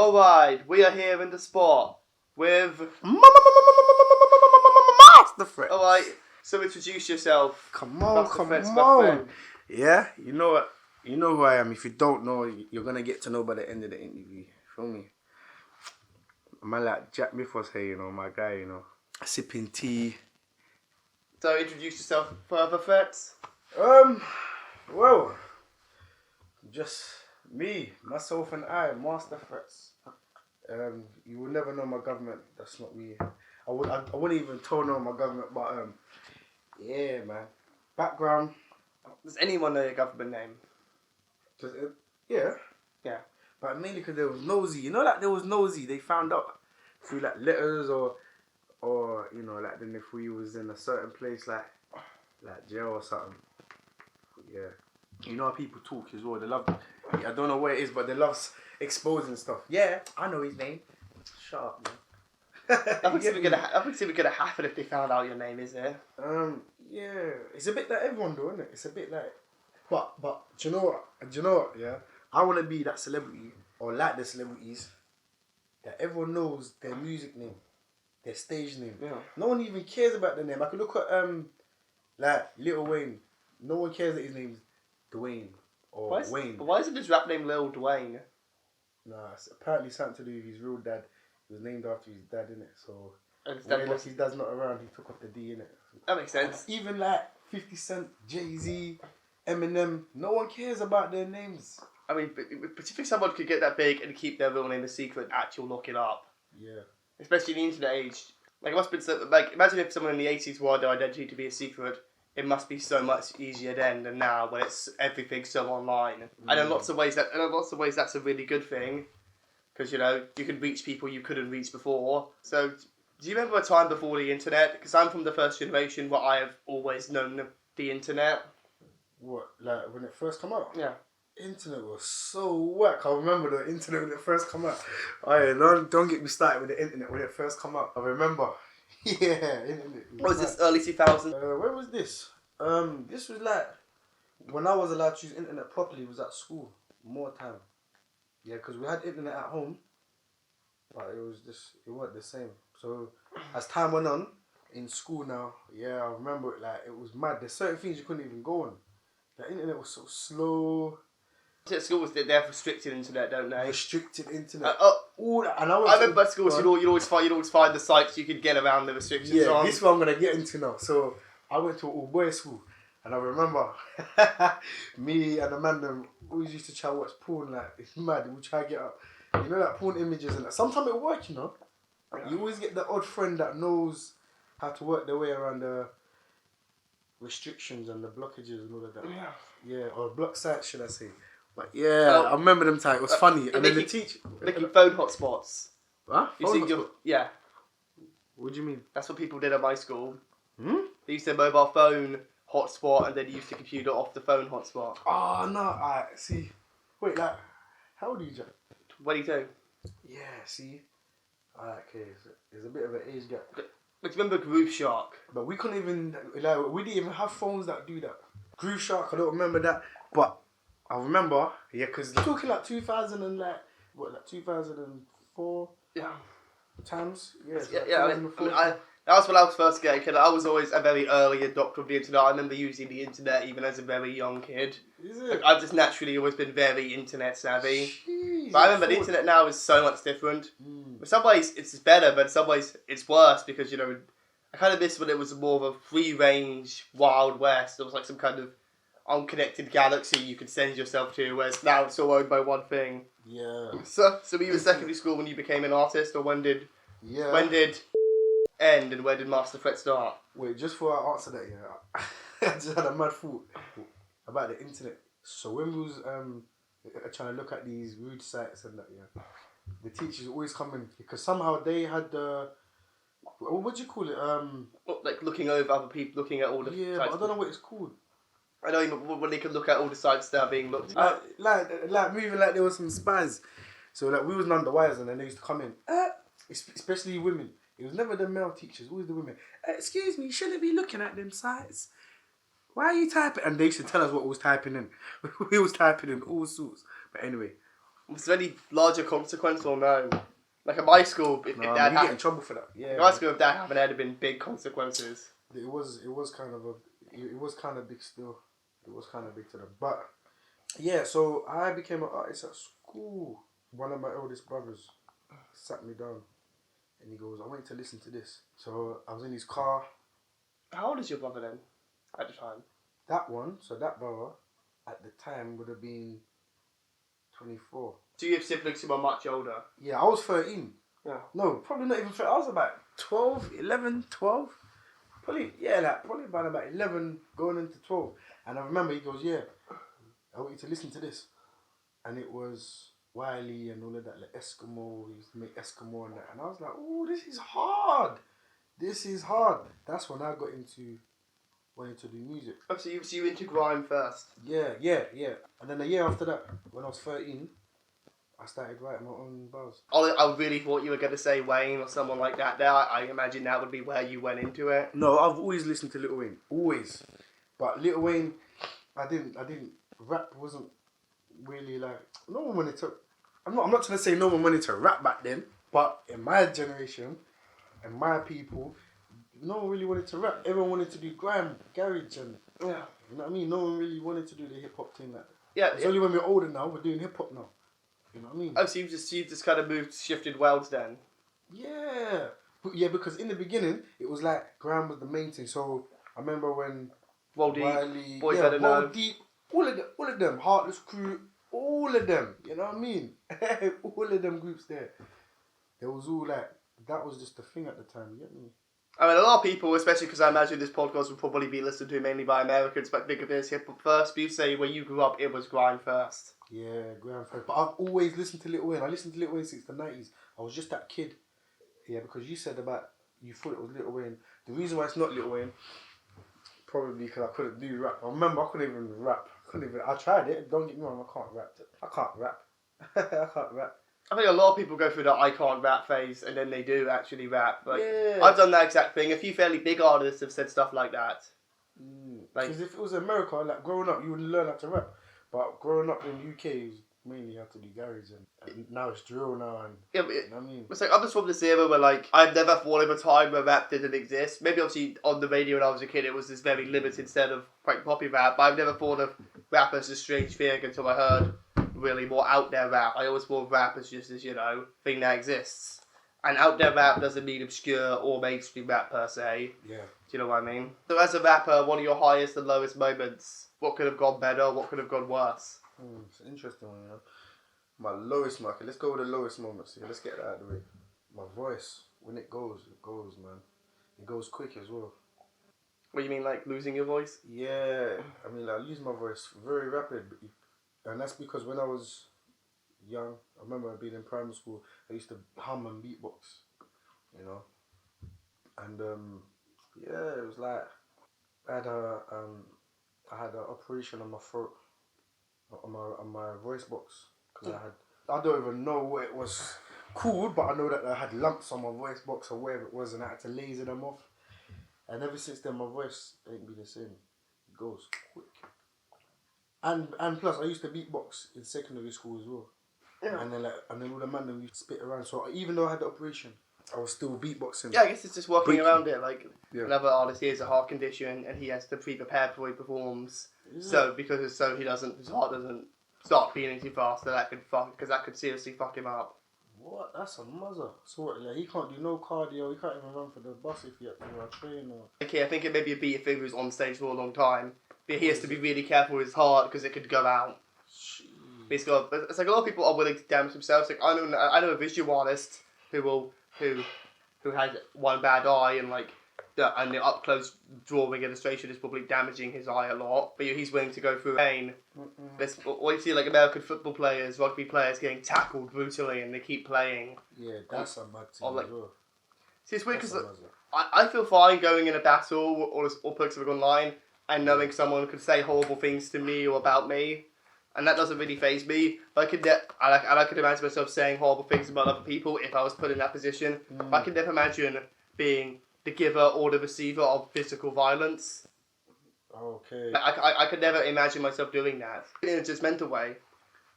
Alright, we are here in the spot with... Master Fretz. Alright, so introduce yourself. Come on, Master come Fretz, my on. friend. Yeah, you know what? You know who I am. If you don't know, you're going to get to know by the end of the interview. Feel me? Man like Jack Mythos here, you know, my guy, you know. Sipping tea. So introduce yourself further, Fretz. Well, just me, myself and I, Master Fretz. You will never know my government. That's not me. I wouldn't even tell no my government, but yeah, man. Background. Does anyone know your government name? Yeah. Yeah. But mainly because they was nosy. You know, like they was nosy. They found out through like letters or you know, like then if we was in a certain place like jail or something. Yeah. You know how people talk as well. They love. I don't know what it is, but they love exposing stuff. Yeah, I know his name. Shut up, man. I think it's gonna happen if they found out your name, is it? Yeah. It's a bit like everyone though, isn't it? It's a bit like. But do you know what? Yeah. I want to be that celebrity or like the celebrities that everyone knows their music name, their stage name. Yeah. No one even cares about their name. I could look at like Lil Wayne. No one cares that his name's Dwayne or Wayne. Why isn't his rap name Lil Dwayne? Nah, it's apparently something to do with his real dad. He was named after his dad, innit? So his dad's not around, he took off the D, innit? That makes sense. Even like 50 Cent, Jay-Z, Eminem, no one cares about their names. I mean, but if someone could get that big and keep their real name a secret, actually look it up. Yeah. Especially in the internet age. Like, it must have been so, like, imagine if someone in the 80s wanted their identity to be a secret. It must be so much easier then than now, when it's everything's so online. And in lots of ways, that's a really good thing, because you know you can reach people you couldn't reach before. So, do you remember a time before the internet? Because I'm from the first generation where I have always known the internet. What, like when it first came out? Yeah. Internet was so whack. I remember the internet when it first came out. Don't get me started with the internet when it first came out. I remember. Yeah, internet. What was this, early 2000s? Where was this? This was like when I was allowed to use internet properly. Was at school more time. Yeah, because we had internet at home, but it wasn't the same. So as time went on in school now, yeah, I remember it like it was mad. There's certain things you couldn't even go on. The internet was so slow. Schools, they have restricted internet, don't they? Restricted internet. And I remember at schools you'd always find the sites you could get around the restrictions on. This is what I'm gonna get into now. So I went to an all boys school, and I remember me and the man them always used to try to watch porn. Like it's mad. We try to get up, you know, like porn images and that. Sometimes it works, you know. Yeah. You always get the odd friend that knows how to work their way around the restrictions and the blockages and all of that. Yeah, or block sites, should I say? But yeah, I remember them time. It was funny. And then the teacher making phone hotspots. Huh? Yeah. What do you mean? That's what people did at my school. They used their mobile phone hotspot and then used the computer off the phone hotspot. Oh no! I see. Wait, like, how old are you, Jack? 22. Yeah. See. Okay, so there's a bit of an age gap. But remember Groove Shark? But we couldn't even we didn't even have phones that do that. Groove Shark, I don't remember that, but I remember, yeah, because talking like 2000 and like 2004. Yeah. Times, yeah. That was when I was first getting kid. I was always a very early adopter of the internet. I remember using the internet even as a very young kid. Is it? Like, I've just naturally always been very internet savvy. Jeez, but I remember the internet now is so much different. In some ways it's better, but in some ways it's worse because, you know, I kind of miss when it was more of a free range Wild West. It was like some kind of unconnected galaxy you could send yourself to, whereas now it's all owned by one thing. Yeah. So were you in secondary school when you became an artist, or when did end and where did Master Fretz start? Wait, just before I answer that, yeah, I just had a mad thought about the internet. So when we was trying to look at these rude sites and that, yeah, the teachers always come in because somehow they had what do you call it? Like looking over other people, looking at all the sites. But I don't know what it's called. I know when they could look at all the sites that are being looked at. Like moving like there was some spies. So like we was none the wise and then they used to come in. Especially women. It was never the male teachers, always the women. Excuse me, you shouldn't be looking at them sites. Why are you typing? And they used to tell us what we was typing in. We was typing in all sorts. But anyway, Was there any larger consequence or no? Like at my school, if No, Dad you get in had, trouble for that. Yeah. in my school, if Dad happened, there'd have been big consequences. It was kind of big still. It was kind of big to them. But yeah, so I became an artist at school. One of my eldest brothers sat me down and he goes, I want you to listen to this. So I was in his car. How old is your brother then at the time? That brother at the time would have been 24. Do you have siblings who are much older? Yeah, I was 13. Yeah. No, probably not even 13. I was about 12, 11, 12. Probably about 11 going into 12. And I remember he goes, yeah, I want you to listen to this. And it was Wiley and all of that, like Eskimo. He used to make Eskimo and that. And I was like, oh, this is hard. This is hard. That's when I got into wanting to do music. Oh, so you were into grime first? Yeah. And then a year after that, when I was 13, I started writing my own bars. I really thought you were going to say Wayne or someone like that there. I imagine that would be where you went into it. No, I've always listened to Lil Wayne. Always. But Lil Wayne, I didn't rap wasn't really like, no one wanted to, I'm not trying to say no one wanted to rap back then, but in my generation, and my people, no one really wanted to rap. Everyone wanted to do grime, garage, and you know what I mean? No one really wanted to do the hip hop thing. Like, it's only when we're older now, we're doing hip hop now. You know what I mean? Oh, so you just kind of shifted worlds then? Yeah. Yeah, because in the beginning, it was like grime was the main thing. So I remember when Wiley, Boy Better Know, Deep, all of them, Heartless Crew, all of them. You know what I mean? All of them groups there. It was all like, that was just the thing at the time. You get me? I mean, a lot of people, especially because I imagine this podcast will probably be listened to mainly by Americans, but think of it as hip hop first. But you say where you grew up, it was grime first. Yeah, grime first. But I've always listened to Lil Wayne. I listened to Lil Wayne since the 90s. I was just that kid. Yeah, because you said about, you thought it was Lil Wayne. The reason why it's not Lil Wayne, probably because I couldn't do rap. I remember I couldn't even rap. I tried it. Don't get me wrong, I can't rap. I can't rap. I think a lot of people go through that I can't rap phase and then they do actually rap. Like, yeah. I've done that exact thing. A few fairly big artists have said stuff like that. Because if it was America, like growing up, you would learn how to rap. But growing up in UK, you mainly have to do garage, and now it's drill now. And yeah, but you know what I mean? It's like I'm just from this era where like I've never thought of a time where rap didn't exist. Maybe obviously on the radio when I was a kid, it was this very limited set of quite poppy rap. But I've never thought of rap as a strange thing until I heard really more out there rap. I always thought of rap as just this, thing that exists. And out there rap doesn't mean obscure or mainstream rap per se. Yeah. Do you know what I mean? So as a rapper, what are your highest and lowest moments? What could have gone better? What could have gone worse? It's an interesting one, My lowest market. Let's go with the lowest moments. Yeah, let's get that out of the way. My voice, when it goes, man. It goes quick as well. What do you mean, like losing your voice? Yeah, I mean, I lose my voice very rapid, and that's because when I was young, I remember being in primary school, I used to hum and beatbox, and yeah, it was like I had an operation on my throat, on my voice box, because I don't even know what it was called, but I know that I had lumps on my voice box or whatever it was, and I had to laser them off. And ever since then, my voice ain't been the same. It goes quick. And plus, I used to beatbox in secondary school as well. Yeah. And then all the man we spit around. So even though I had the operation, I was still beatboxing. Yeah, I guess it's just working around it. Like another artist, he has a heart condition and he has to pre-prepare before he performs. Yeah. So his heart doesn't start beating too fast. So that could seriously fuck him up. What? That's a mother. So what, like, he can't do no cardio, he can't even run for the bus if he had to run a train or... Okay, I think it may be a beat if he was on stage for a long time. But he has to be really careful with his heart because it could go out. It's like a lot of people are willing to damage themselves. Like I know a visual artist who had one bad eye and and the up close drawing illustration is probably damaging his eye a lot. But he's willing to go through pain. Or you see like American football players, rugby players getting tackled brutally and they keep playing. Yeah, that's a mad thing as well. See, it's weird because I feel fine going in a battle or playing something online and knowing someone could say horrible things to me or about me. And that doesn't really faze me. But I could imagine myself saying horrible things about other people if I was put in that position. But I could never imagine being the giver or the receiver of physical violence. Okay. I could never imagine myself doing that in a judgmental way.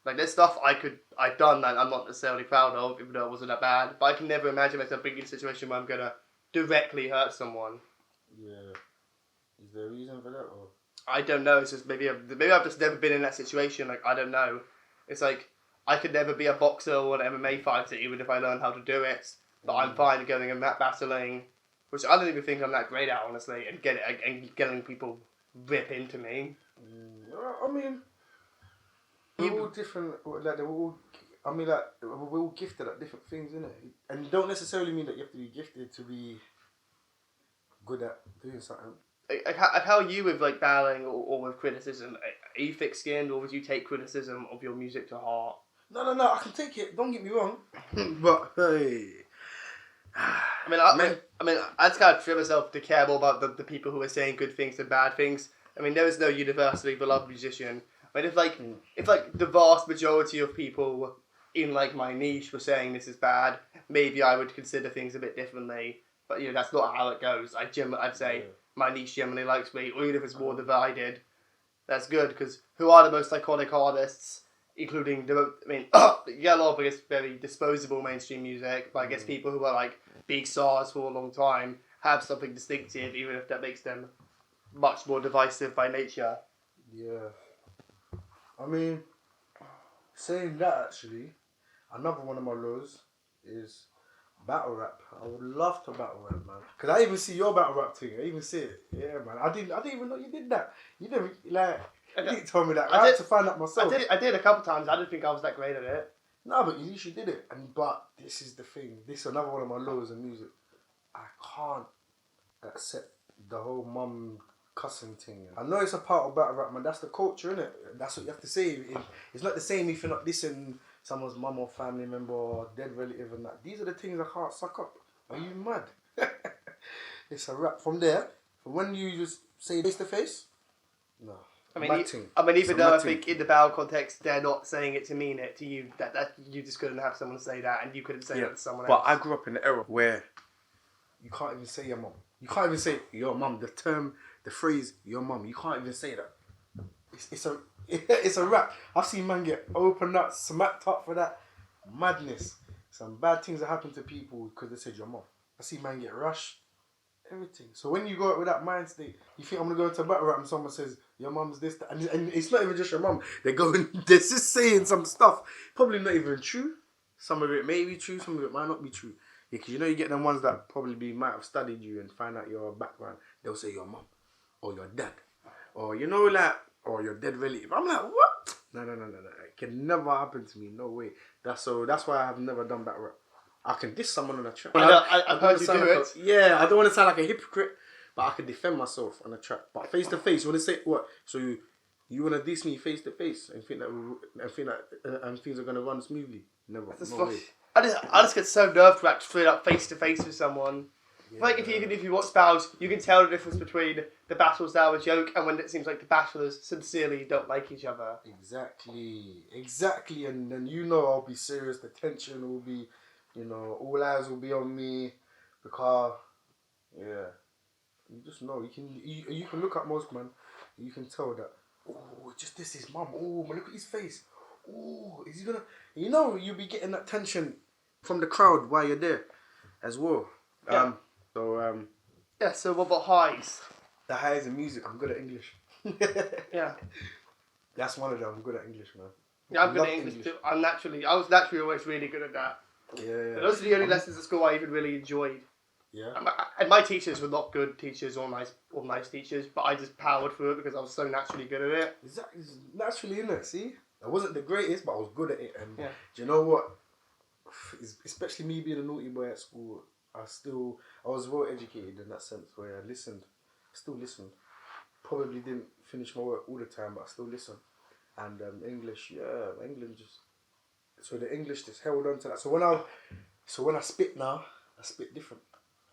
Like there's stuff I've done that I'm not necessarily proud of, even though it wasn't that bad. But I can never imagine myself being in a situation where I'm gonna directly hurt someone. Yeah. Is there a reason for that, or? I don't know. It's just maybe I've just never been in that situation. Like I don't know. It's like I could never be a boxer or an MMA fighter, even if I learned how to do it. But I'm fine going and battling, which I don't even think I'm that great at, honestly, and getting people rip into me. I mean, we're all different. Like we're all. I mean, like we're all gifted at different things, innit? And you don't necessarily mean that you have to be gifted to be good at doing something. Like how are you with like battling or with criticism? Are you thick-skinned, or would you take criticism of your music to heart? No. I can take it. Don't get me wrong. But hey, I just kind of trip myself to care more about the people who are saying good things than bad things. I mean, there is no universally beloved musician. I mean, if the vast majority of people in like my niche were saying this is bad, maybe I would consider things a bit differently. But that's not how it goes. I'd say my niche generally likes me, or even if it's more divided, that's good, because who are the most iconic artists, including you get a lot of, I guess, very disposable mainstream music, but I guess people who are like big stars for a long time have something distinctive, even if that makes them much more divisive by nature. Yeah. I mean, saying that actually, another one of my lows is battle rap. I would love to battle rap, man. Cause I even see your battle rap thing. I even see it. Yeah, man. I didn't even know you did that. You never you didn't tell me that. I had to find out myself. I did a couple times. I didn't think I was that great at it. No, but you did it. But this is the thing. This is another one of my lows in music. I can't accept the whole mum cussing thing. I know it's a part of battle rap, man. That's the culture, innit? That's what you have to say. It's not the same if you're not dissing someone's mum or family member or dead relative and that. These are the things I can't suck up. Are you mad? It's a rap. From there, from when you just say face to face, no. Even though I think in the battle context they're not saying it to mean it to you, that you just couldn't have someone say that, and you couldn't say that to someone else. But I grew up in the era where you can't even say your mum. You can't even say your mum. The term, the phrase your mum. You can't even say that. It's a rap. I've seen man get opened up, smacked up for that. Madness. Some bad things that happen to people because they said your mum. I see man get rushed. Everything. So when you go out with that mind state, you think I'm gonna go into a battle rap and someone says your mum's this, that, and it's not even just your mum. They're just saying some stuff, probably not even true. Some of it may be true, some of it might not be true. Yeah, because you get them ones that probably might have studied you and find out your background. They'll say your mum or your dad, or or your dead relative. I'm like, what? No. It can never happen to me. No way. That's why I have never done battle rap. I can diss someone on a track. I've heard you do it. Yeah, I don't want to sound like a hypocrite, but I can defend myself on a track. But face to face, you want to say what? So you want to diss me face to face and think that things are gonna run smoothly? Never. No way. I just get so nerve-wracked straight up face to face with someone. Yeah. Like if you watch battles, you can tell the difference between the battles that are a joke and when it seems like the battlers sincerely don't like each other. Exactly, and then I'll be serious. The tension will be. All eyes will be on me because, you just know. You can look at most man, you can tell that, just this is mum. Oh, man, look at his face. Oh, is he gonna? You'll be getting that tension from the crowd while you're there, as well. Yeah. So what about highs? The highs in music. I'm good at English. Yeah. That's one of them. I'm good at English, man. Yeah, I'm good at English too. I was naturally always really good at that. Yeah. Those are the only lessons at school I even really enjoyed. Yeah. And my teachers were not good teachers or nice teachers, but I just powered through it because I was so naturally good at it. Exactly. Naturally, innit? See? I wasn't the greatest, but I was good at it. And do you know what? Especially me being a naughty boy at school, I was well educated in that sense where I listened. I still listened. Probably didn't finish my work all the time, but I still listened. And English, England just... So the English just held on to that. So when I spit now, I spit different.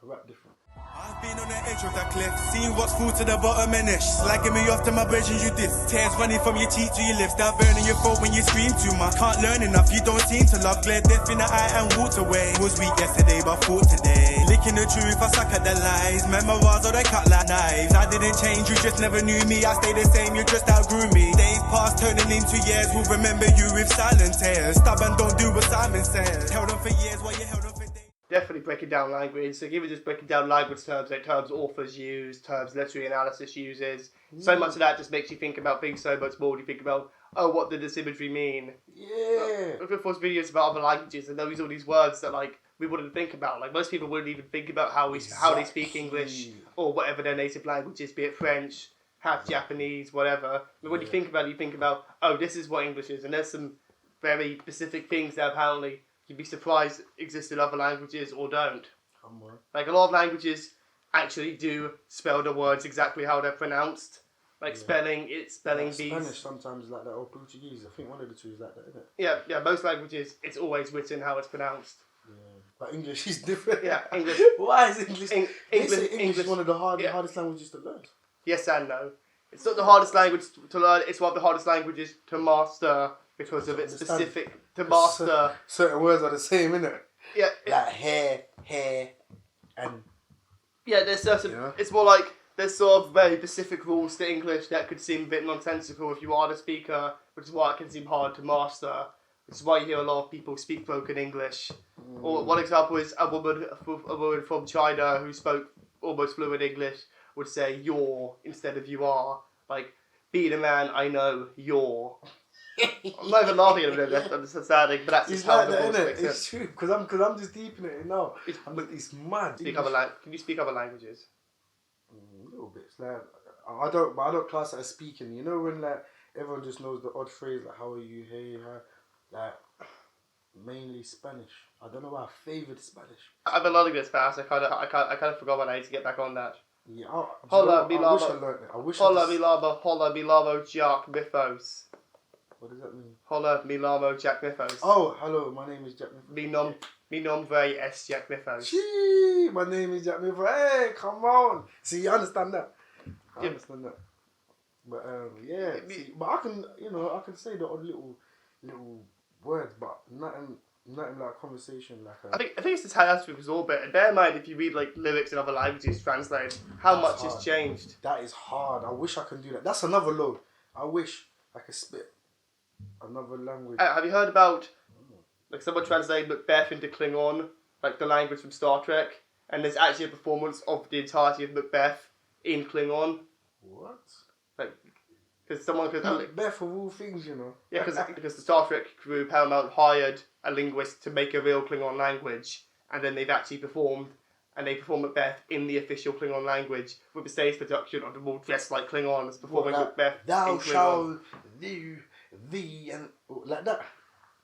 I rap different. I've been on the edge of that cliff, seen what's fall to the bottom and ish. Slagging me off to my versions you diss. Tears running from your cheek to your lips, that burning your throat when you scream too much. Can't learn enough, you don't seem to love. Glare death in the eye and walked away. Was weak yesterday, but fought today. Licking the truth, I suck at the lies. Memorize all they cut like knives. I didn't change, you just never knew me. I stay the same, you just outgrew me. Days past turning into years, will remember you with silent tears. Stubborn, don't do what Simon says. Held on for years while you held on for days. Definitely breaking down language. So even just breaking down language terms, like terms authors use, terms literary analysis uses. So much of that just makes you think about things so much more. You think about, oh, what did this imagery mean? Yeah. If it was videos about other languages, and there was all these words that like we wouldn't think about. Like most people wouldn't even think about how they speak English or whatever their native language is, be it French, half Japanese, whatever. But when you think about it, you think about, oh, this is what English is, and there's some very specific things that apparently you'd be surprised exist in other languages or don't. Come on. Like a lot of languages actually do spell the words exactly how they're pronounced. Like spelling these. Spanish sometimes is like that, or Portuguese. I think one of the two is like that, isn't it? Yeah. Most languages, it's always written how it's pronounced. Yeah. But English is different. Yeah, English. Why is English? English is one of the hardest languages to learn. Yes and no. It's not the hardest language to learn. It's one of the hardest languages to master because of its specific to master. Certain words are the same, innit? Yeah. Like hair, and yeah. There's certain. It's more like there's sort of very specific rules to English that could seem a bit nonsensical if you are the speaker, which is why it can seem hard to master. Which is why you hear a lot of people speak broken English. Or one example is a woman from China who spoke almost fluent English would say "you're" instead of "you are." Like, being a man, I know you're. I'm not even laughing at it. I'm just saddening, but that's just how the voice makes sense. It's true, because I'm just deep in it now. It's mad. Can you speak other languages? A little bit. It's like I don't class it as speaking. You know when like everyone just knows the odd phrase like "how are you?" "Hey," "hi." Like mainly Spanish. I don't know why I favoured Spanish. I've been learning this fast. I kind of forgot when I need to get back on that. Yeah. Hola, I wish I learned it. Hola, mi lamo, Jack Mythos. What does that mean? Hola, mi lamo, Jack Mythos. Oh, hello. My name is Jack Mythos. Mi nombre es Jack Mythos. Gee, my name is Jack Mythos. Hey, come on. See, you understand that? I understand that. But yeah. See, but I can say the odd little words, but nothing like conversation like. I think it's just how you have to absorb it. And bear in mind, if you read like lyrics in other languages translated, how much has changed. That is hard. I wish I could do that. That's another load. I wish I could spit another language. Have you heard about like someone translated Macbeth into Klingon, like the language from Star Trek, and there's actually a performance of the entirety of Macbeth in Klingon. What? Like, because Macbeth of all things, you know. Yeah, because the Star Trek crew Paramount hired a linguist to make a real Klingon language, and then they've actually performed Macbeth in the official Klingon language with a stage production of them all dressed like Klingons performing Macbeth. Thou shalt thee and like that.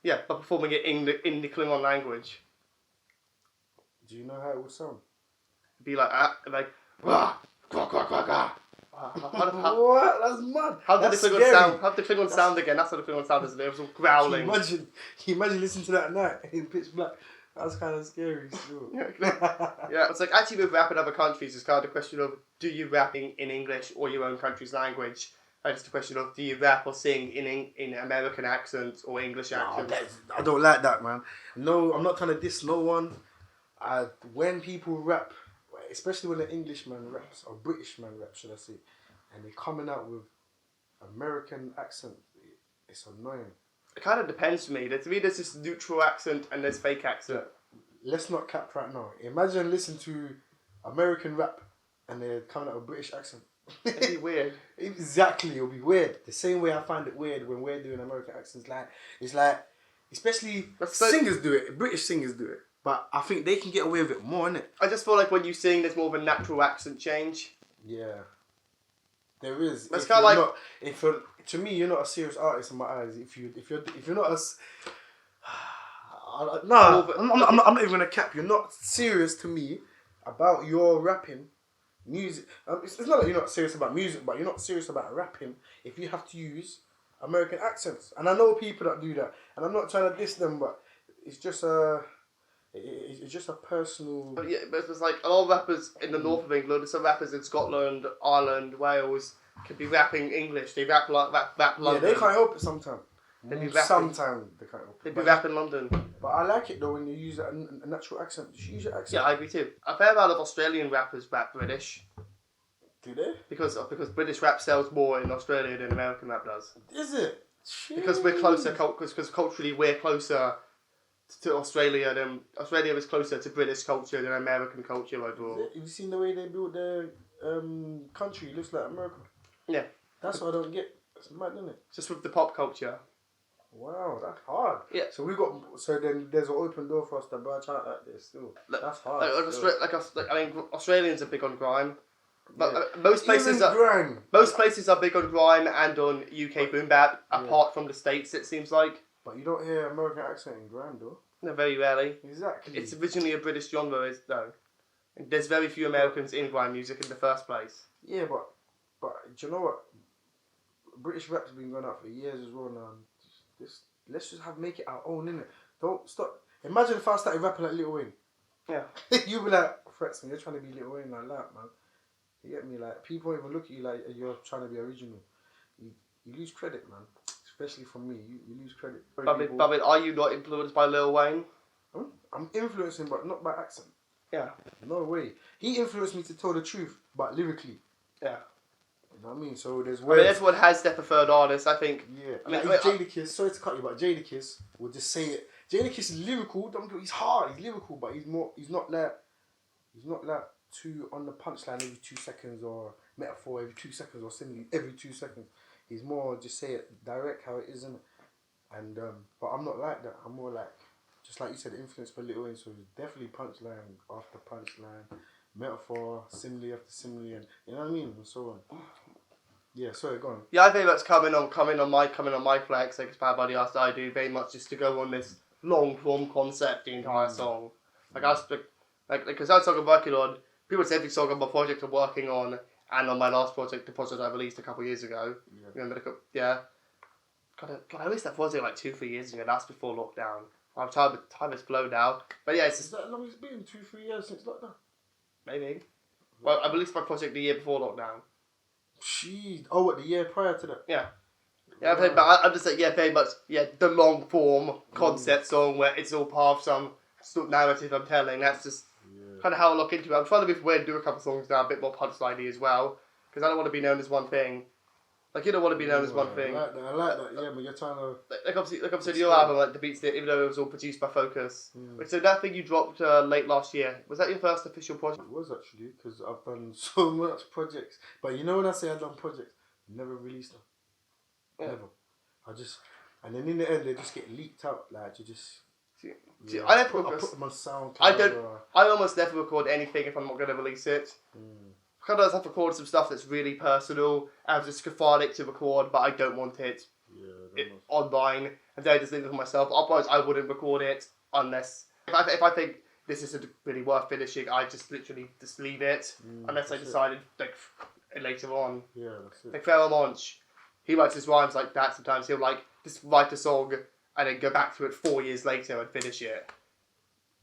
Yeah, but performing it in the Klingon language. Do you know how it would sound? It'd be like wah, quack, quack, quack, quack. What? That's mad. How did the Klingon sound? How did the Klingon sound again? That's how the Klingon sound, isn't it? It was all growling. Can you imagine listening to that at night in pitch black? That's kind of scary still. Yeah, it's like actually with rap in other countries, it's kind of the question of do you rap in English or your own country's language? And it's the question of do you rap or sing in American accent or English accent? I don't like that, man. No, I'm not trying to diss no one. When people rap, especially when an Englishman raps, or British man raps, should I say, and they're coming out with American accent, it's annoying. It kind of depends for me. To me, there's this neutral accent and there's fake accent. Let's not cap right now. Imagine listening to American rap and they're coming out with British accent. It'd be weird. Exactly, it'll be weird. The same way I find it weird when we're doing American accents. It's like, especially singers do it. British singers do it. But I think they can get away with it more, innit? I just feel like when you sing, there's more of a natural accent change. Yeah. There is. It's kind of like... to me, you're not a serious artist in my eyes. If you're not as... I'm not even going to cap. You're not serious to me about your rapping music. It's not that you're not serious about music, but you're not serious about rapping if you have to use American accents. And I know people that do that. And I'm not trying to diss them, but it's just It's just a personal. But yeah, but it's like a lot of rappers in the north of England, some rappers in Scotland, Ireland, Wales could be rapping English. They rap like rap Yeah, London. they can't help it sometimes. They be rapping. Sometimes they can't help They it. be rapping London. But I like it though when you use a natural accent. Just use your accent. Yeah, I agree too. A fair amount of Australian rappers rap British Do they? because British rap sells more in Australia than American rap does. Is it? Jeez. Because we're closer, because culturally we're closer to Australia than Australia is closer to British culture than American culture overall. Have you seen the way they build their country? It looks like America. Yeah, That's what I don't get. It's mad, isn't it? just with the pop culture. Wow, that's hard. Yeah. So then there's an open door for us to branch out like this still. That's hard. Australians are big on grime. But Yeah. most places Even are grime. most places are big on grime and on UK boom bap. Apart from the States, it seems like But you don't hear American accent in grime though. no, very rarely. Exactly. It's originally a British genre, though. There's very few Americans in grime music in the first place. Yeah, but do you know what? British rap's been going out for years as well now. Let's just make it our own, innit? Don't stop. Imagine if I started rapping like Lil Wayne. Yeah. You'd be like, Fretz, man, you're trying to be Lil Wayne like that, man. You get me? Like, people even look at you like you're trying to be original. You lose credit, man. Especially from me. You lose credit. But are you not influenced by Lil Wayne? I'm influencing, but not by accent. Yeah. No way. He influenced me to tell the truth, but lyrically. Yeah. You know what I mean? So there's I words. mean, everyone has their preferred artist, I think. Yeah. I mean, Jadakiss, sorry to cut you, but Jadakiss will just say it. Jadakiss is lyrical. He's hard. He's lyrical, but he's not like too on the punchline every 2 seconds or metaphor every 2 seconds or simile every 2 seconds. He's more just say it direct how it is, isn't it? And but I'm not like that. I'm more like, just like you said, influenced by Lil Wayne. So it's definitely punchline after punchline, metaphor, simile after simile, and you know what I mean, and so on. Yeah, sorry, go on. Yeah, I think that's coming on my flex, like Inspired by the Arts that I do, very much just to go on this long form concept the entire song. Because that song I'm working on, pretty much every song on my project I'm working on, and on my last project, the project I released a couple of years ago. Yeah. Yeah. God, I released that project like 2-3 years ago. That's before lockdown. Time has flown now. But yeah, it's Is just that long it's been? 2-3 years since lockdown? maybe. Well, I released my project the year before lockdown. Jeez. Oh, what, the year prior to that? Yeah. Yeah, but I'm just saying, yeah, very much, yeah, the long form concept song where it's all part of some sort of narrative I'm telling. That's just kind of how I look into it. I'm trying to be weird and do a couple songs now, a bit more punchline-y as well, because I don't want to be known as one thing. Like, you don't want to be known as one thing. I like that, yeah, but you're trying to... Like obviously your album, like, the beats, even though it was all produced by Focus. So that thing you dropped late last year, was that your first official project? It was actually, because I've done so much projects. But you know when I say I've done projects, I never released them. Yeah. Never. And then in the end, they just get leaked out. Like, you just... See, Yeah, I put them on SoundCloud. I almost never record anything if I'm not going to release it. Sometimes I've recorded some stuff that's really personal and it's cathartic to record, but I don't want it online, and then I just leave it for myself. Otherwise, I wouldn't record it unless if I think this isn't really worth finishing, I just literally just leave it unless I decided like later on. Yeah, that's it. Like Pharoah Monch, he writes his rhymes like that. Sometimes he'll like just write a song and then go back to it 4 years later and finish it.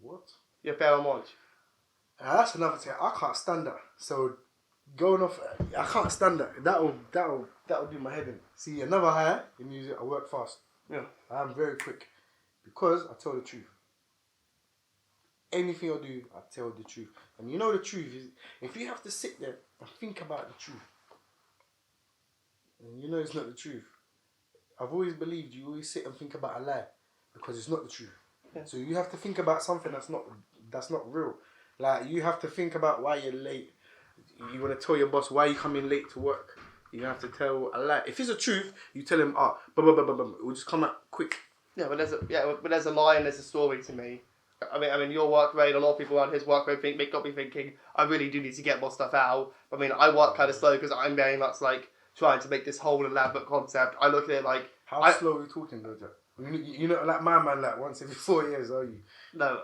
What? Yeah, Pharoah Monch. That's another thing. I can't stand that. So going off, I can't stand that. That'll do my head in. See, another high in music. I work fast. Yeah. I'm very quick because I tell the truth. Anything I do, I tell the truth. And you know the truth is, if you have to sit there and think about the truth, and you know it's not the truth. I've always believed you always sit and think about a lie because it's not the truth. Yeah. So you have to think about something that's not real. Like, you have to think about why you're late. You want to tell your boss why you coming late to work. You have to tell a lie. If it's a truth, you tell him, it will just come out quick. Yeah, but there's a lie and there's a story to me. I mean, your work rate, a lot of people around his work rate got me thinking, I really do need to get more stuff out. I mean, I work kind of slow because I'm very much like trying to make this whole elaborate concept. I look at it like... How slow are you talking though, Jack? You're not like my man, like once every 4 years, are you? No.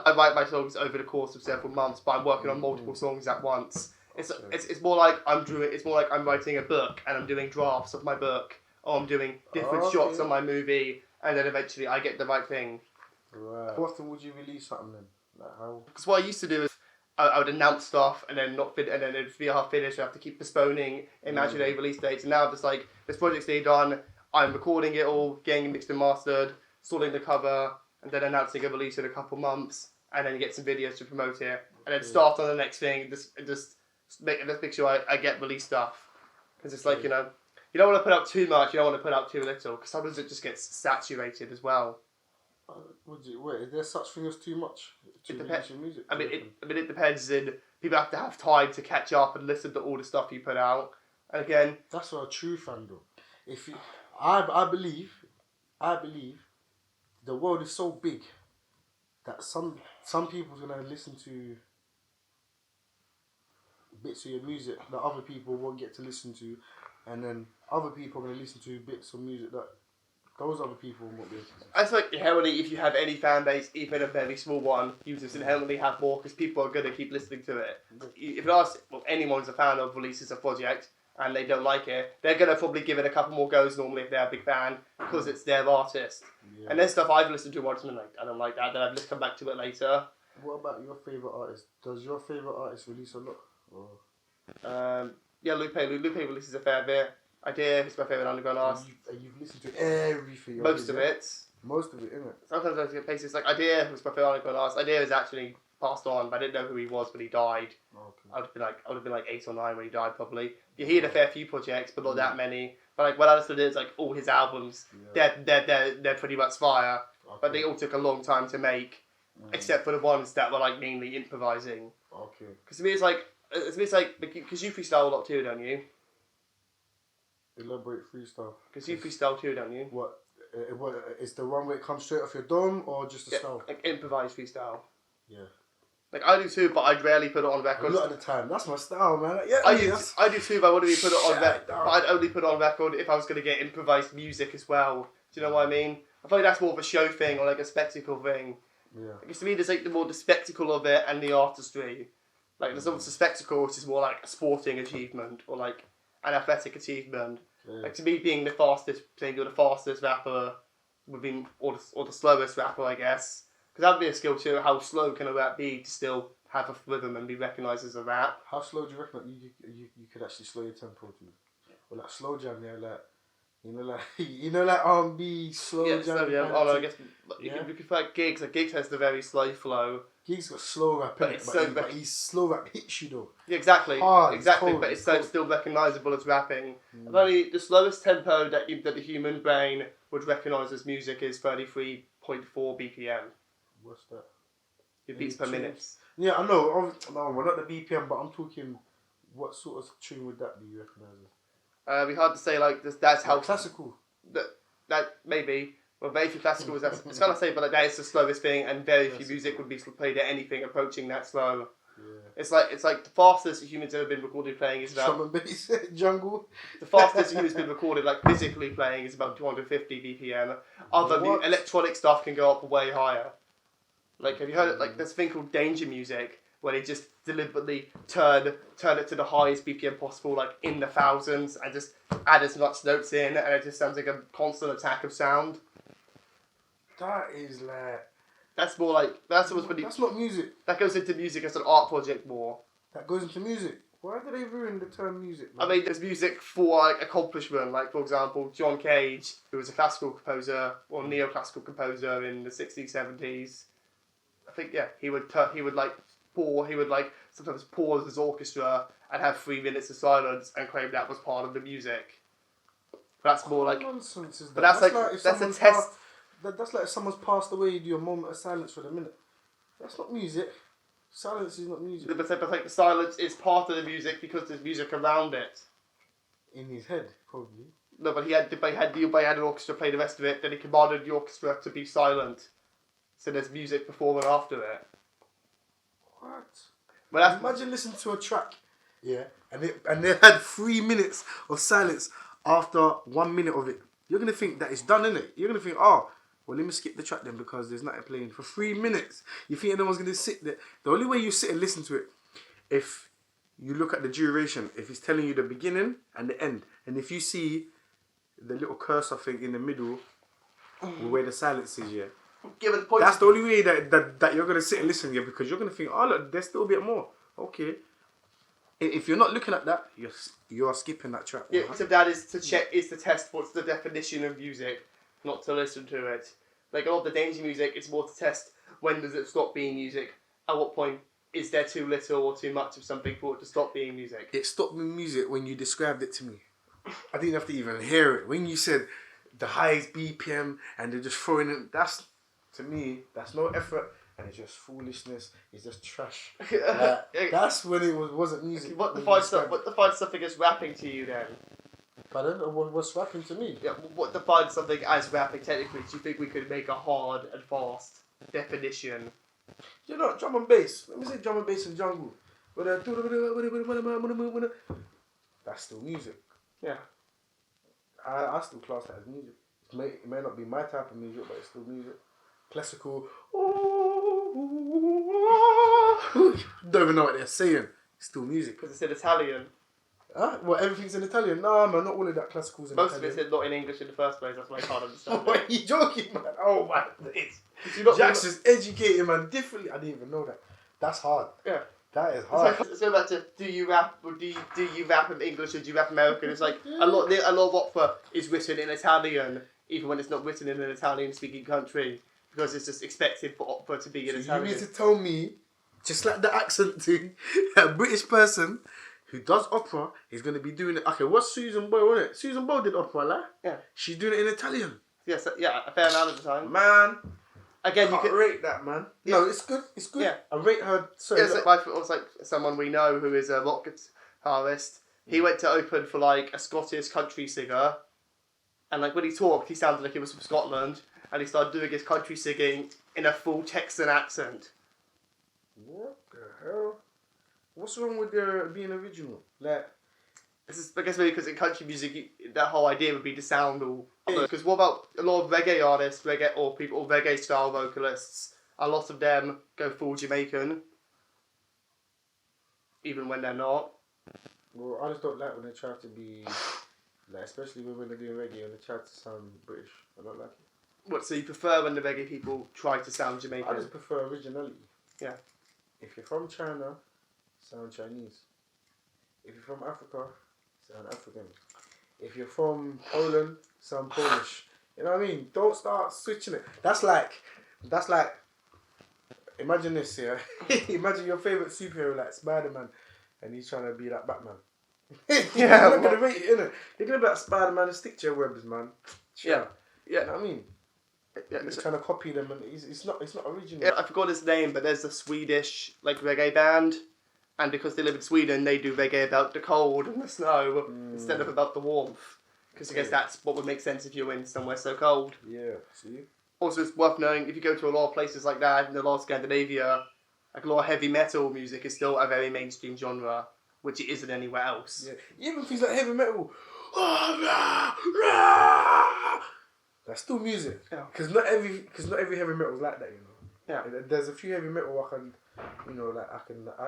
I write my songs over the course of several months, but I'm working on multiple songs at once. It's more like I'm writing a book and I'm doing drafts of my book, or I'm doing different shots on my movie, and then eventually I get the right thing. Right. How often would you release something then? Like how? Because what I used to do is I would announce stuff and then and then it'd be half finished. I have to keep postponing imaginary release dates. And now I'm just like, this project's nearly done. I'm recording it all, getting it mixed and mastered, sorting the cover, and then announcing a release in a couple months, and then get some videos to promote it, and then start on the next thing. Just make sure I get release stuff, because it's like, you know, you don't want to put out too much, you don't want to put out too little, because sometimes it just gets saturated as well. Wait, is there such thing as too much? It depends. Music, I mean, it depends. In people have to have time to catch up and listen to all the stuff you put out. And again, that's what a true fan do. If you, I believe, the world is so big that some people's gonna listen to bits of your music that other people won't get to listen to, and then other people are gonna listen to bits of music that those other people won't be able to listen to. I feel like inherently, if you have any fan base, even a very small one, you just inherently have more because people are gonna keep listening to it. If you ask, well, anyone's a fan of releases a project and they don't like it, they're gonna probably give it a couple more goes normally if they're a big fan because it's their artist. Yeah. And there's stuff I've listened to once and like, I don't like that, then I've just come back to it later. What about your favourite artist? Does your favourite artist release a lot? Or? Yeah, Lupe releases a fair bit. Idea is my favourite underground artist. And you've listened to everything. Most of it. Most of it, isn't it? Sometimes I get places like Idea was my favourite underground artist. Idea is actually passed on, but I didn't know who he was when he died. Okay. I would have been like 8 or 9 when he died probably. Yeah, he had a fair few projects, but not that many. But like what I listened to is like all his albums. Yeah. They're pretty much fire. Okay. But they all took a long time to make, except for the ones that were like mainly improvising. Okay. Because to me it's like because you freestyle a lot too, don't you? Elaborate freestyle. Because you freestyle too, don't you? What is the one where it comes straight off your dome or just the style? Like improvised freestyle. Yeah. Like I do too, but I'd rarely put it on record. A lot of the time, that's my style, man. Like, yeah, I do too, but I wouldn't put it on record. But I'd only put it on record if I was going to get improvised music as well. Do you know what I mean? I feel like that's more of a show thing or like a spectacle thing. Yeah. Because to me, there's like the spectacle of it and the artistry. Like there's also spectacle, which is more like a sporting achievement or like an athletic achievement. Yeah. Like to me, being the fastest thing or the fastest rapper would be or the slowest rapper, I guess. Because that'd be a skill too. How slow can a rap be to still have a rhythm and be recognised as a rap? How slow do you reckon you could actually slow your tempo to? Or like slow jam, yeah, like R&B slow jam. Slow jam. Oh no, I guess you could like Gigs. Like Gigs has the very slow flow. Gigs got slow rap, but he's slow rap hits you though. Yeah, exactly. Hard, exactly. Cold, but it's still recognisable as rapping. Only the slowest tempo that the human brain would recognise as music is 33.4 BPM. What's that? Your beats per minute. Yeah, I know. No, we're not the BPM, but I'm talking. What sort of tune would that be? You recognise it? It'd be hard to say. Like that's how classical. That maybe. Well, very few classical is it's kind of say, but like that is the slowest thing, and very few music would be played at anything approaching that slow. Yeah. It's like the fastest a human's ever been recorded playing is about. Drum and bass, jungle. The fastest a human's been recorded, like physically playing, is about 250 BPM. Other electronic stuff can go up way higher. Like, have you heard it? Like, there's a thing called danger music, where they just deliberately turn it to the highest BPM possible, like in the thousands, and just add as much notes in, and it just sounds like a constant attack of sound. That is like... That's more like... That's not music. That goes into music as an art project more. That goes into music? Why do they ruin the term music, man? I mean, there's music for like accomplishment. Like, for example, John Cage, who was a classical composer, or neoclassical composer in the 60s, 70s. I think, yeah, he would sometimes pause his orchestra and have 3 minutes of silence and claim that was part of the music. That's more like... nonsense is that? But that's a test... That's like if someone's passed away, you do a moment of silence for the minute. That's not music. Silence is not music. But like the silence is part of the music because there's music around it. In his head, probably. No, but he had an orchestra play the rest of it, then he commanded the orchestra to be silent. So there's music before and after it. What? Well, imagine listening to a track, yeah, and they had 3 minutes of silence after 1 minute of it. You're gonna think that it's done, innit? You're gonna think, oh, well, let me skip the track then because there's nothing playing for 3 minutes. You think anyone's gonna sit there? The only way you sit and listen to it, if you look at the duration, if it's telling you the beginning and the end, and if you see the little cursor thing in the middle, where the silence is, yeah, given the point. That's the only way that you're gonna sit and listen, yeah, because you're gonna think, oh look, there's still a bit more. Okay. If you're not looking at that, you're skipping that track. Yeah, so that is to check, is to test what's the definition of music, not to listen to it. Like a lot of the danger music, it's more to test when does it stop being music. At what point is there too little or too much of something for it to stop being music? It stopped being music when you described it to me. I didn't have to even hear it. When you said the highest BPM and they're just throwing it, that's, to me, that's no effort and it's just foolishness. It's just trash. That's when it wasn't music. What defines something as rapping to you then? Pardon? What's rapping to me? Yeah, what defines something as rapping technically? Do you think we could make a hard and fast definition? You know, drum and bass. Let me say drum and bass in jungle. That's still music. Yeah. I still class that as music. It may not be my type of music, but it's still music. Classical. Don't even know what they're saying. It's still music. Because it's in Italian. Huh? Well, everything's in Italian. No, man, not all of that classical's in Most Italian. of it's not in English in the first place. That's why I can't understand. What, are you joking, man? Oh, my days. Jackson's educated, man, differently. I didn't even know that. That's hard. Yeah. That is hard. So back to, do you rap or do you rap in English or do you rap American? It's like a lot of opera is written in Italian, even when it's not written in an Italian-speaking country, because it's just expected for opera to be in Italian. You mean to tell me, just like the accent thing, a British person who does opera is going to be doing it. Okay, what's Susan Boyle, wasn't it? Susan Boyle did opera, like? Yeah. She's doing it in Italian. Yes, yeah, a fair amount of the time. Man. Again, you can't could rate that, man. Yeah. No, it's good. It's good. Yeah. I rate her. Sorry, yeah, so it was like someone we know who is a rock guitarist. He went to open for like a Scottish country singer, and like when he talked, he sounded like he was from Scotland, and he started doing his country singing in a full Texan accent. What the hell? What's wrong with their being original? Like, this is, I guess maybe because in country music, that whole idea would be to sound all. Because what about a lot of reggae artists, reggae style vocalists? A lot of them go full Jamaican, even when they're not. Well, I just don't like when they try to be, like, especially when they're doing reggae and they try to sound British. I don't like it. What? So you prefer when the reggae people try to sound Jamaican? I just prefer originality. Yeah. If you're from China, sound Chinese. If you're from Africa, sound African. If you're from Poland, sound Polish. You know what I mean? Don't start switching it. That's like, imagine this, yeah. Imagine your favourite superhero like Spider-Man and he's trying to be like Batman. Yeah. They're not going to rate it, innit? They're going to be like Spider-Man and stick to your webs, man. Sure. Yeah. Yeah. You know what I mean? Yeah, He's trying to copy them and it's not original. Yeah, I forgot his name, but there's a Swedish like reggae band, and because they live in Sweden, they do reggae about the cold and the snow instead of about the warmth. Because I guess that's what would make sense if you're in somewhere so cold. Yeah, see? Also, it's worth knowing, if you go to a lot of places like that, in a lot of Scandinavia, like a lot of heavy metal music is still a very mainstream genre, which it isn't anywhere else. Yeah. Even things like heavy metal. That's still music. Yeah. Because not every heavy metal is like that, you know. Yeah. There's a few heavy metal I can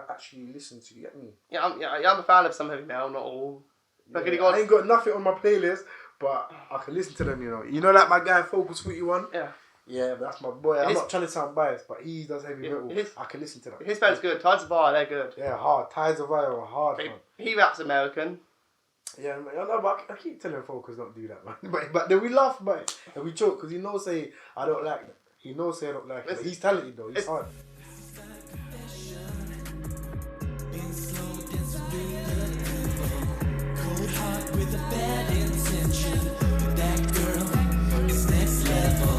actually listen to. You get me? Yeah, I'm a fan of some heavy metal, not all. Yeah, I ain't got nothing on my playlist, but I can listen to them, you know. You know, like my guy Focus 41? Yeah. Yeah, that's my boy. I'm not trying to sound biased, but he does heavy metal. I can listen to that. His band's good. Tides of Fire, they're good. Yeah, hard. Tides of Fire are hard, man. He raps American. Yeah, man, I know, but I keep telling Focus not to do that, man. But then we laugh about it and we joke because he knows say I don't like that. He knows say I don't like it. But he's talented though. He's hard. Cold heart with a bad intention. That girl is next level.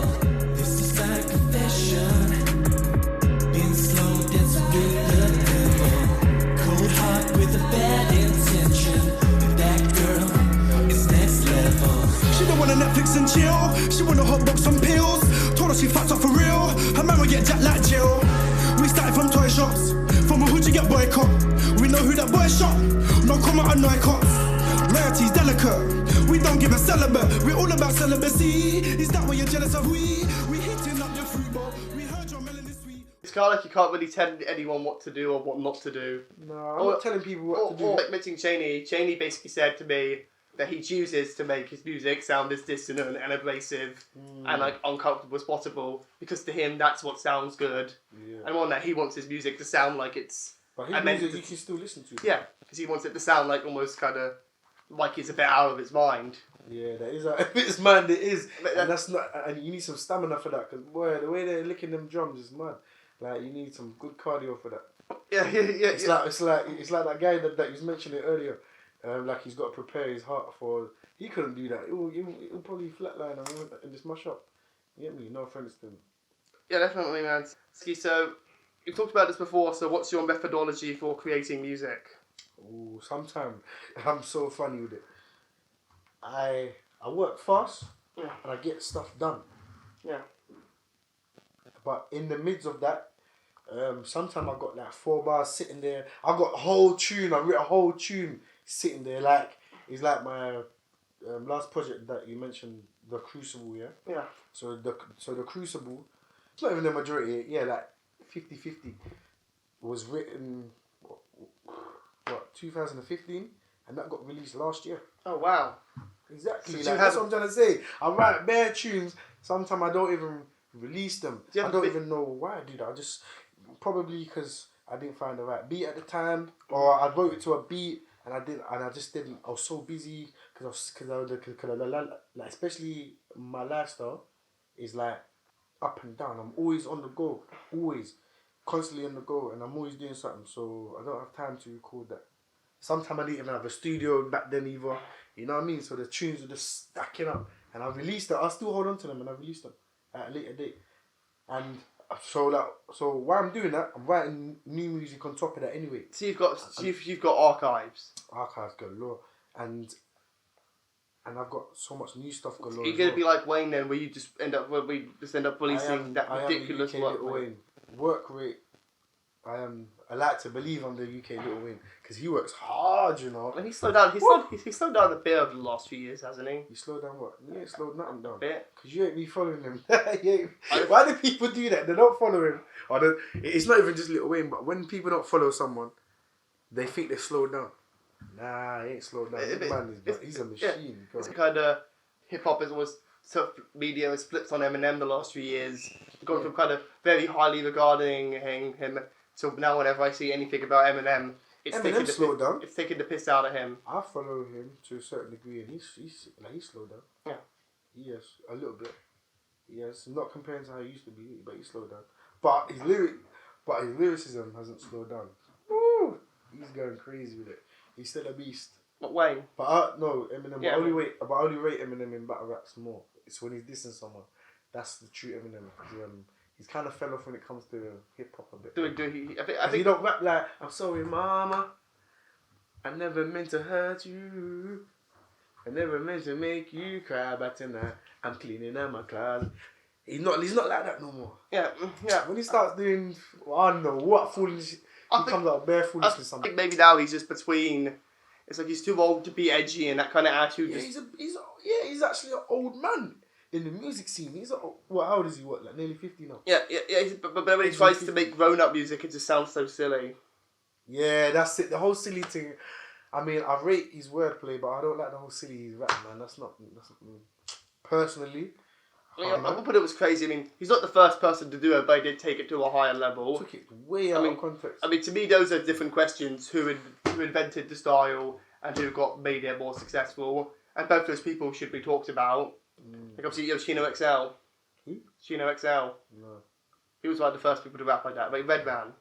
This is my confession. Been slow dancing with the devil. Cold heart with a bad intention. That girl is next level. She don't wanna Netflix and chill. She wanna hot box some pills. Told her she fucked up for real. Her man will get jacked like Jill. We started from toy shops. From a hood you get boycott. We know who that boy shot. No comment on no cops. Loyalty's delicate. We don't give a celibate. We're all about celibacy. Is that what you're jealous of? We hitting up your fruit bowl. We heard your melon is sweet. It's kind of like you can't really tell anyone what to do or what not to do. No, I'm not telling people what to do. Or like meeting Cheney. Cheney basically said to me, that he chooses to make his music sound as dissonant and abrasive and like uncomfortable as possible, because to him that's what sounds good. Yeah. And one that he wants his music to sound like it's. But his music you can still listen to. Yeah, because he wants it to sound like almost kind of like it's a bit out of its mind. Yeah, that is if it's mad, it is, and that's not. And you need some stamina for that, because boy, the way they're licking them drums is mad. Like you need some good cardio for that. Yeah. It's like that guy that you was mentioning earlier. Like he's got to prepare his heart for. He couldn't do that. He'll probably flatline and just mash up. You get me? No offense to him. Yeah, definitely, man. So you've talked about this before. So what's your methodology for creating music? Oh, sometimes I'm so funny with it. I work fast and I get stuff done. Yeah. But in the midst of that, sometimes I've got like 4 bars sitting there. I've got a whole tune. I've written a whole tune sitting there. Like it's like my last project that you mentioned, the Crucible. Yeah. Yeah. So the Crucible, it's not even the majority. Yeah, like 50-50 was written. What 2015, and that got released last year. Oh wow! Exactly. So like, that's what I'm trying to say. I write bare tunes. Sometimes I don't even release them. I don't even know why I do that. I just probably because I didn't find the right beat at the time, or I wrote it to a beat and I just didn't. I was so busy because like especially my lifestyle is like up and down. I'm always on the go, always. Constantly on the go, and I'm always doing something, so I don't have time to record that. Sometimes I didn't even have a studio back then either, you know what I mean? So the tunes were just stacking up, and I released it. I still hold on to them, and I released them at a later date. And so while I'm doing that, I'm writing new music on top of that anyway. So you've got archives. Archives galore, and I've got so much new stuff galore. You're gonna be like Wayne then, where you just end up releasing that ridiculous work rate. I like to believe I'm the UK Little Wayne because he works hard, you know. And he's slowed down. He's slowed down a bit over the last few years, hasn't he? He slowed down what? He ain't slowed nothing down. A bit. Because you ain't be following him. Why do people do that? They don't follow him. Or it's not even just Little Wayne, but when people don't follow someone, they think they've slowed down. Nah, he ain't slowed down. He's a machine. Yeah. It's kind of hip hop is always media has flipped on Eminem the last few years. Gone from kind of very highly regarding him to now whenever I see anything about Eminem, it's taking the piss out of him. I follow him to a certain degree, and he's slowed down. Yeah, yes, a little bit. Yes, not comparing to how he used to be, but he's slowed down. But his lyricism hasn't slowed down. Woo! He's going crazy with it. He's still a beast. What Wayne? But no, Eminem. Yeah, but I only rate Eminem in battle raps more. It's when he's dissing someone. That's the true Eminem. He's kind of fell off when it comes to hip hop a bit. I think he don't rap like, I'm sorry, mama. I never meant to hurt you. I never meant to make you cry, but tonight I'm cleaning out my closet. He's not like that no more. Yeah. When he starts doing, I don't know what foolishness. He comes out bare foolishness. I think maybe now he's just between. It's like he's too old to be edgy and that kind of attitude. Yeah, he's actually an old man. In the music scene, how old is he? What, like nearly 50 now? Yeah. But when he tries to make grown-up music, it just sounds so silly. Yeah, that's it. The whole silly thing. I mean, I rate his wordplay, but I don't like the whole silly rap, man. That's not personally. I thought it was crazy. I mean, he's not the first person to do it, but he did take it to a higher level. Took it way out of context. I mean, to me, those are different questions. Who invented the style and who made it more successful? And both those people should be talked about. Like obviously, Chino XL. Who? Chino XL. No. He was one of the first people to rap like that. Like Redman.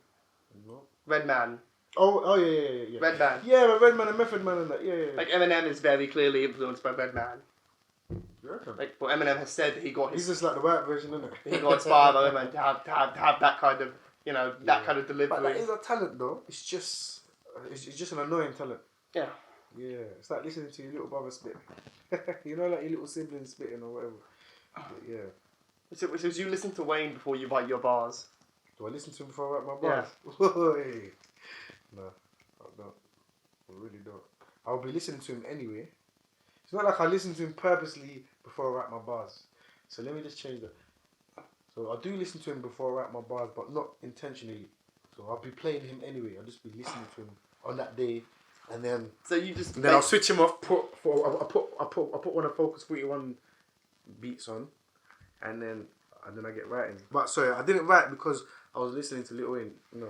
No. Redman. Oh yeah. Redman. Yeah, but Redman and Method Man and that. Yeah. Like Eminem is very clearly influenced by Redman. You reckon? Like what Eminem has said, he got his. He's just like the white version, isn't it? He got inspired by Redman to have that kind of kind of delivery. But that is a talent though. It's just an annoying talent. Yeah. Yeah, it's like listening to your little brother spit. You know, like your little sibling spitting or whatever. But yeah. So you listen to Wayne before you write your bars? Do I listen to him before I write my bars? Yeah. No, I don't. I really don't. I'll be listening to him anyway. It's not like I listen to him purposely before I write my bars. So let me just change that. So I do listen to him before I write my bars, but not intentionally. So I'll be playing him anyway. I'll just be listening to him on that day. And then So you just. I'll switch him off. I put one of Focus 41 beats on, and then I get writing. But sorry, I didn't write because I was listening to Lil Wayne. No.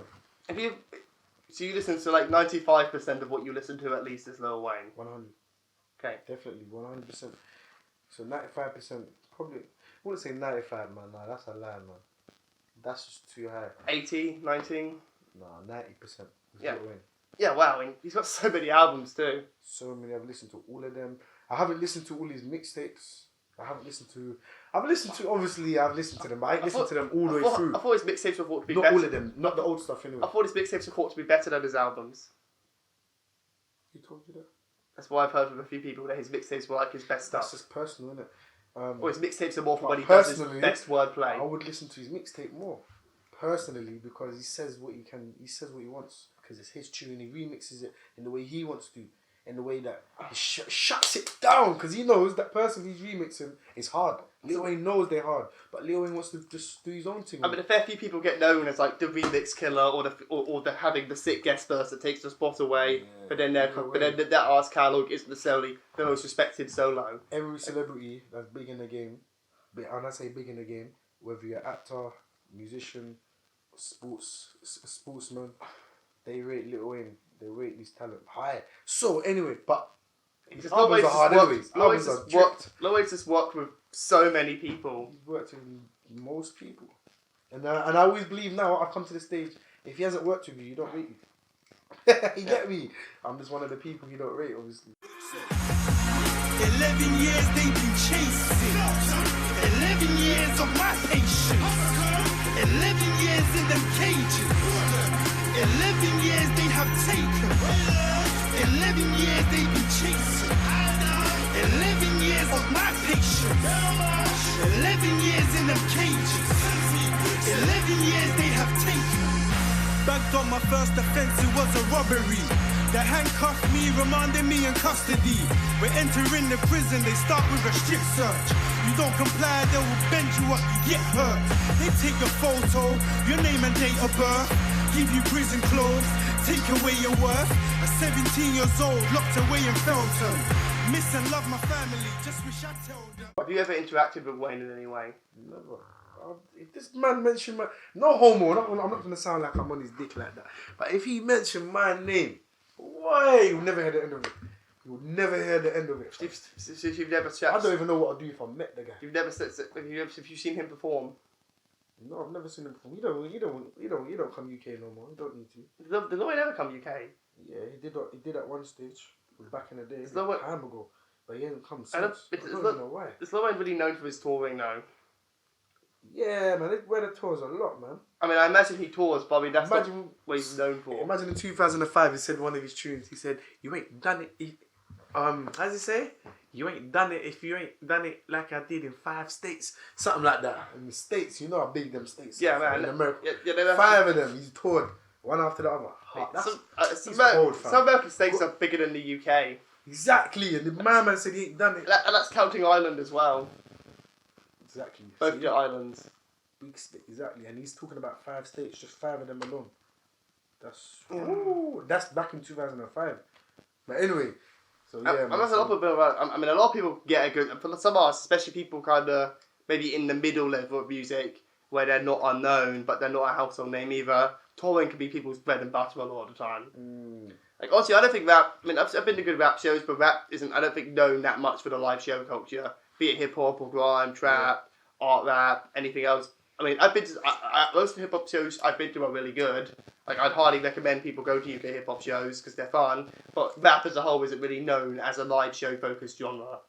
So you listen to like 95% of what you listen to at least is Lil Wayne. 100. Okay. Definitely 100%. So 95%, probably. I wouldn't say 95, man. Nah, that's a lie, man. That's just too high. 80, 19? Nah, 90%. Yeah. Lil Wayne. Yeah, wow. And he's got so many albums too. So many. I've listened to all of them. I haven't listened to all his mixtapes. I've listened to them, but I ain't listened to them all the way through. I thought his mixtapes were thought to be not better. Not all of them. Not the old stuff anyway. I thought his mixtapes were thought to be better than his albums. Who told you that? That's why I've heard from a few people that his mixtapes were like his best stuff. That's just personal, isn't it? Or his mixtapes are more for when he does his best wordplay. I would listen to his mixtape more, personally, because he says what he can. He says what he wants because it's his tune. He remixes it in the way he wants to, in the way that he shuts it down because he knows that person he's remixing is hard. Lil Wayne knows they're hard, but Lil Wayne wants to just do his own thing. I mean, a fair few people get known as like the remix killer or the having the sick guest verse that takes the spot away. Yeah. But then that artist catalog isn't necessarily the most respected solo. Every celebrity that's big in the game, and I say big in the game, whether you're an actor, musician, sportsman, they rate Lil Wayne. They rate his talent high. So anyway, but his albums are hard anyways. Lil Wayne's just worked with so many people. He's worked with most people. And I always believe now, I've come to the stage, if he hasn't worked with you, you don't rate you. You get me? I'm just one of the people you don't rate, obviously. 11 years they've been chasing. 11 years of my patience. 11 years in them cages. 11 years they have taken. 11 years they've been chasing. 11 years of my patience. 11 years in them cages. 11 years they have taken. Bagged on my first offense, it was a robbery. They handcuffed me, remanded me in custody. We're entering the prison, they start with a strip search. You don't comply, they will bend you up, you get hurt. They take your photo, your name and date of birth. Give you prison clothes, take away your worth. At 17 years old, locked away in Felton. Miss and love my family, just wish I told them. Have you ever interacted with Wayne in any way? Never. If this man mentioned my... No homo, I'm not going to sound like I'm on his dick like that. But if he mentioned my name, why? You'll never hear the end of it. You'll never hear the end of it. If you've never I don't even know what I'd do if I met the guy. Have you seen him perform? No, I've never seen him perform. You don't come UK no more. You don't need to. Did Lil Wayne ever come UK? Yeah, he did at one stage. It was back in the day, time ago. But he hasn't come since. I don't know why. Is Lil Wayne really known for his touring though? Yeah, man, they wear the tours a lot, man. I mean, I imagine he tours, but I mean, that's not what he's known for. Imagine in 2005, he said one of his tunes, he said, "You ain't done it, how's he say? You ain't done it if you ain't done it like I did in 5 states." Something like that. In the States, you know how big them states are. Yeah, man. In America. Yeah, 5 of them, he's toured, one after the other. Some American states are bigger than the UK. Exactly, and the man said he ain't done it. And that's counting Ireland as well. Exactly. Both the islands. Big state, exactly. And he's talking about 5 states, just 5 of them alone. That's back in 2005. But anyway, so yeah. A lot of people get a good. For some artists, especially people kind of maybe in the middle level of music, where they're not unknown, but they're not a household name either. Touring can be people's bread and butter a lot of the time. Like honestly, I don't think rap. I mean, I've been to good rap shows, but rap isn't. I don't think known that much for the live show culture. Be it hip hop or grime, trap, art rap, anything else. I mean, I've been to most of the hip hop shows I've been to are really good. Like, I'd highly recommend people go to UK hip hop shows because they're fun. But rap as a whole isn't really known as a live show focused genre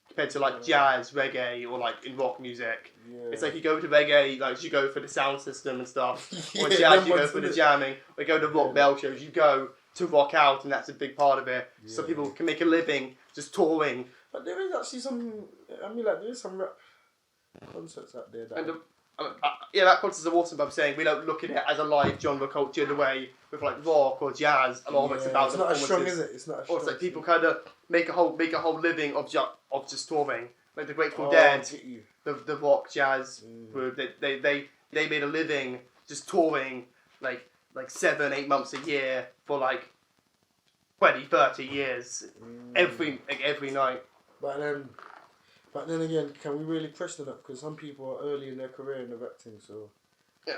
compared to like jazz, reggae, or like in rock music. Yeah. It's like you go to reggae, like you go for the sound system and stuff. Or jazz, you go for the jamming. Or you go to rock bell shows, you go to rock out, and that's a big part of it. Yeah. So people can make a living just touring. But there is actually some. I mean, like there is some rap concerts out there that. That concerts are awesome, but I'm saying we don't look at it as a live genre culture in the way with like rock or jazz. A lot of it's about it's not as strong, is it? It's not as strong. Or it's like people kind of make a whole living of just touring. Like the Grateful Dead, the rock jazz group. They made a living just touring like 7-8 months a year for like 20, 30 years, every night. But then again, can we really question that? Because some people are early in their career in the acting, so. Yeah.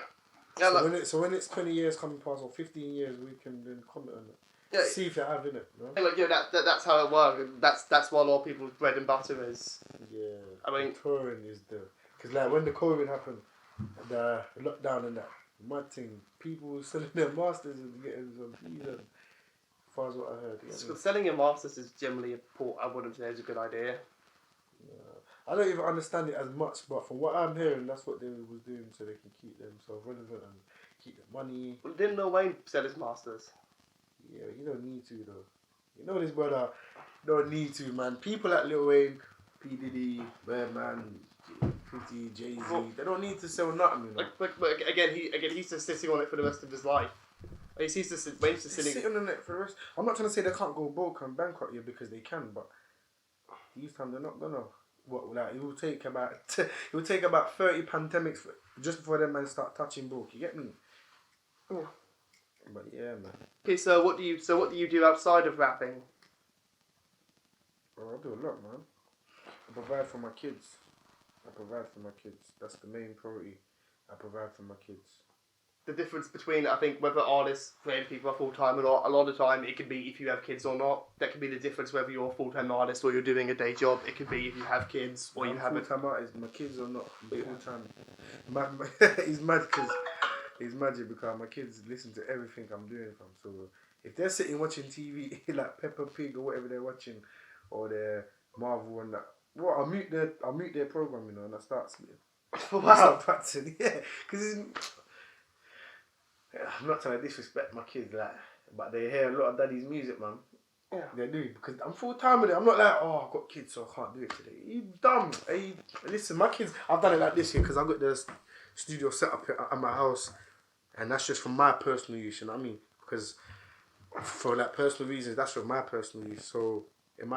Yeah, When it's 20 years coming past or 15 years, we can then comment on it. Yeah. See if you have in it. No? Like, yeah, that's how it works. That's what a lot of people's bread and butter is. Yeah. I mean, touring is because like when the COVID happened, the lockdown and that mad thing, people were selling their masters and getting some visa. As far as what I heard. So selling your masters is generally I wouldn't say is a good idea. I don't even understand it as much, but from what I'm hearing, that's what they was doing so they can keep themselves relevant and keep their money. Well, didn't Lil Wayne sell his masters? Yeah, you don't need to though. You know this brother, don't need to, man. People like Lil Wayne, P Diddy, Birdman, 50, Jay-Z, they don't need to sell nothing, you know. But again, he's just sitting on it for the rest of his life. He's just sitting on it for the rest. I'm not trying to say they can't go broke and bankrupt you because they can, but these times they're not gonna. It will take about 30 pandemics just before them men start touching broke. You get me? Yeah. But yeah, man. Okay, so what do you do outside of rapping? Well, I do a lot, man. I provide for my kids. That's the main priority. I provide for my kids. The difference between, I think, whether artists, creative people are full-time or not, a lot of the time it can be if you have kids or not. That can be the difference whether you're a full-time artist or you're doing a day job. It could be if you have kids or you have a full-time artist. My kids are not full-time. He's mad because my kids listen to everything I'm doing. So if they're sitting watching TV like Peppa Pig or whatever they're watching, or they're Marvel and that, I mute their program, you know, and I start sleeping. Wow. Yeah, because I'm not trying to disrespect my kids, but they hear a lot of daddy's music, man. Yeah. They do, because I'm full time with it. I'm not like, I've got kids, so I can't do it today. You dumb. Hey, listen, my kids, I've done it like this here, because I've got the studio set up at my house, and that's just for my personal use, you know what I mean? Because for like personal reasons, that's for my personal use. So, if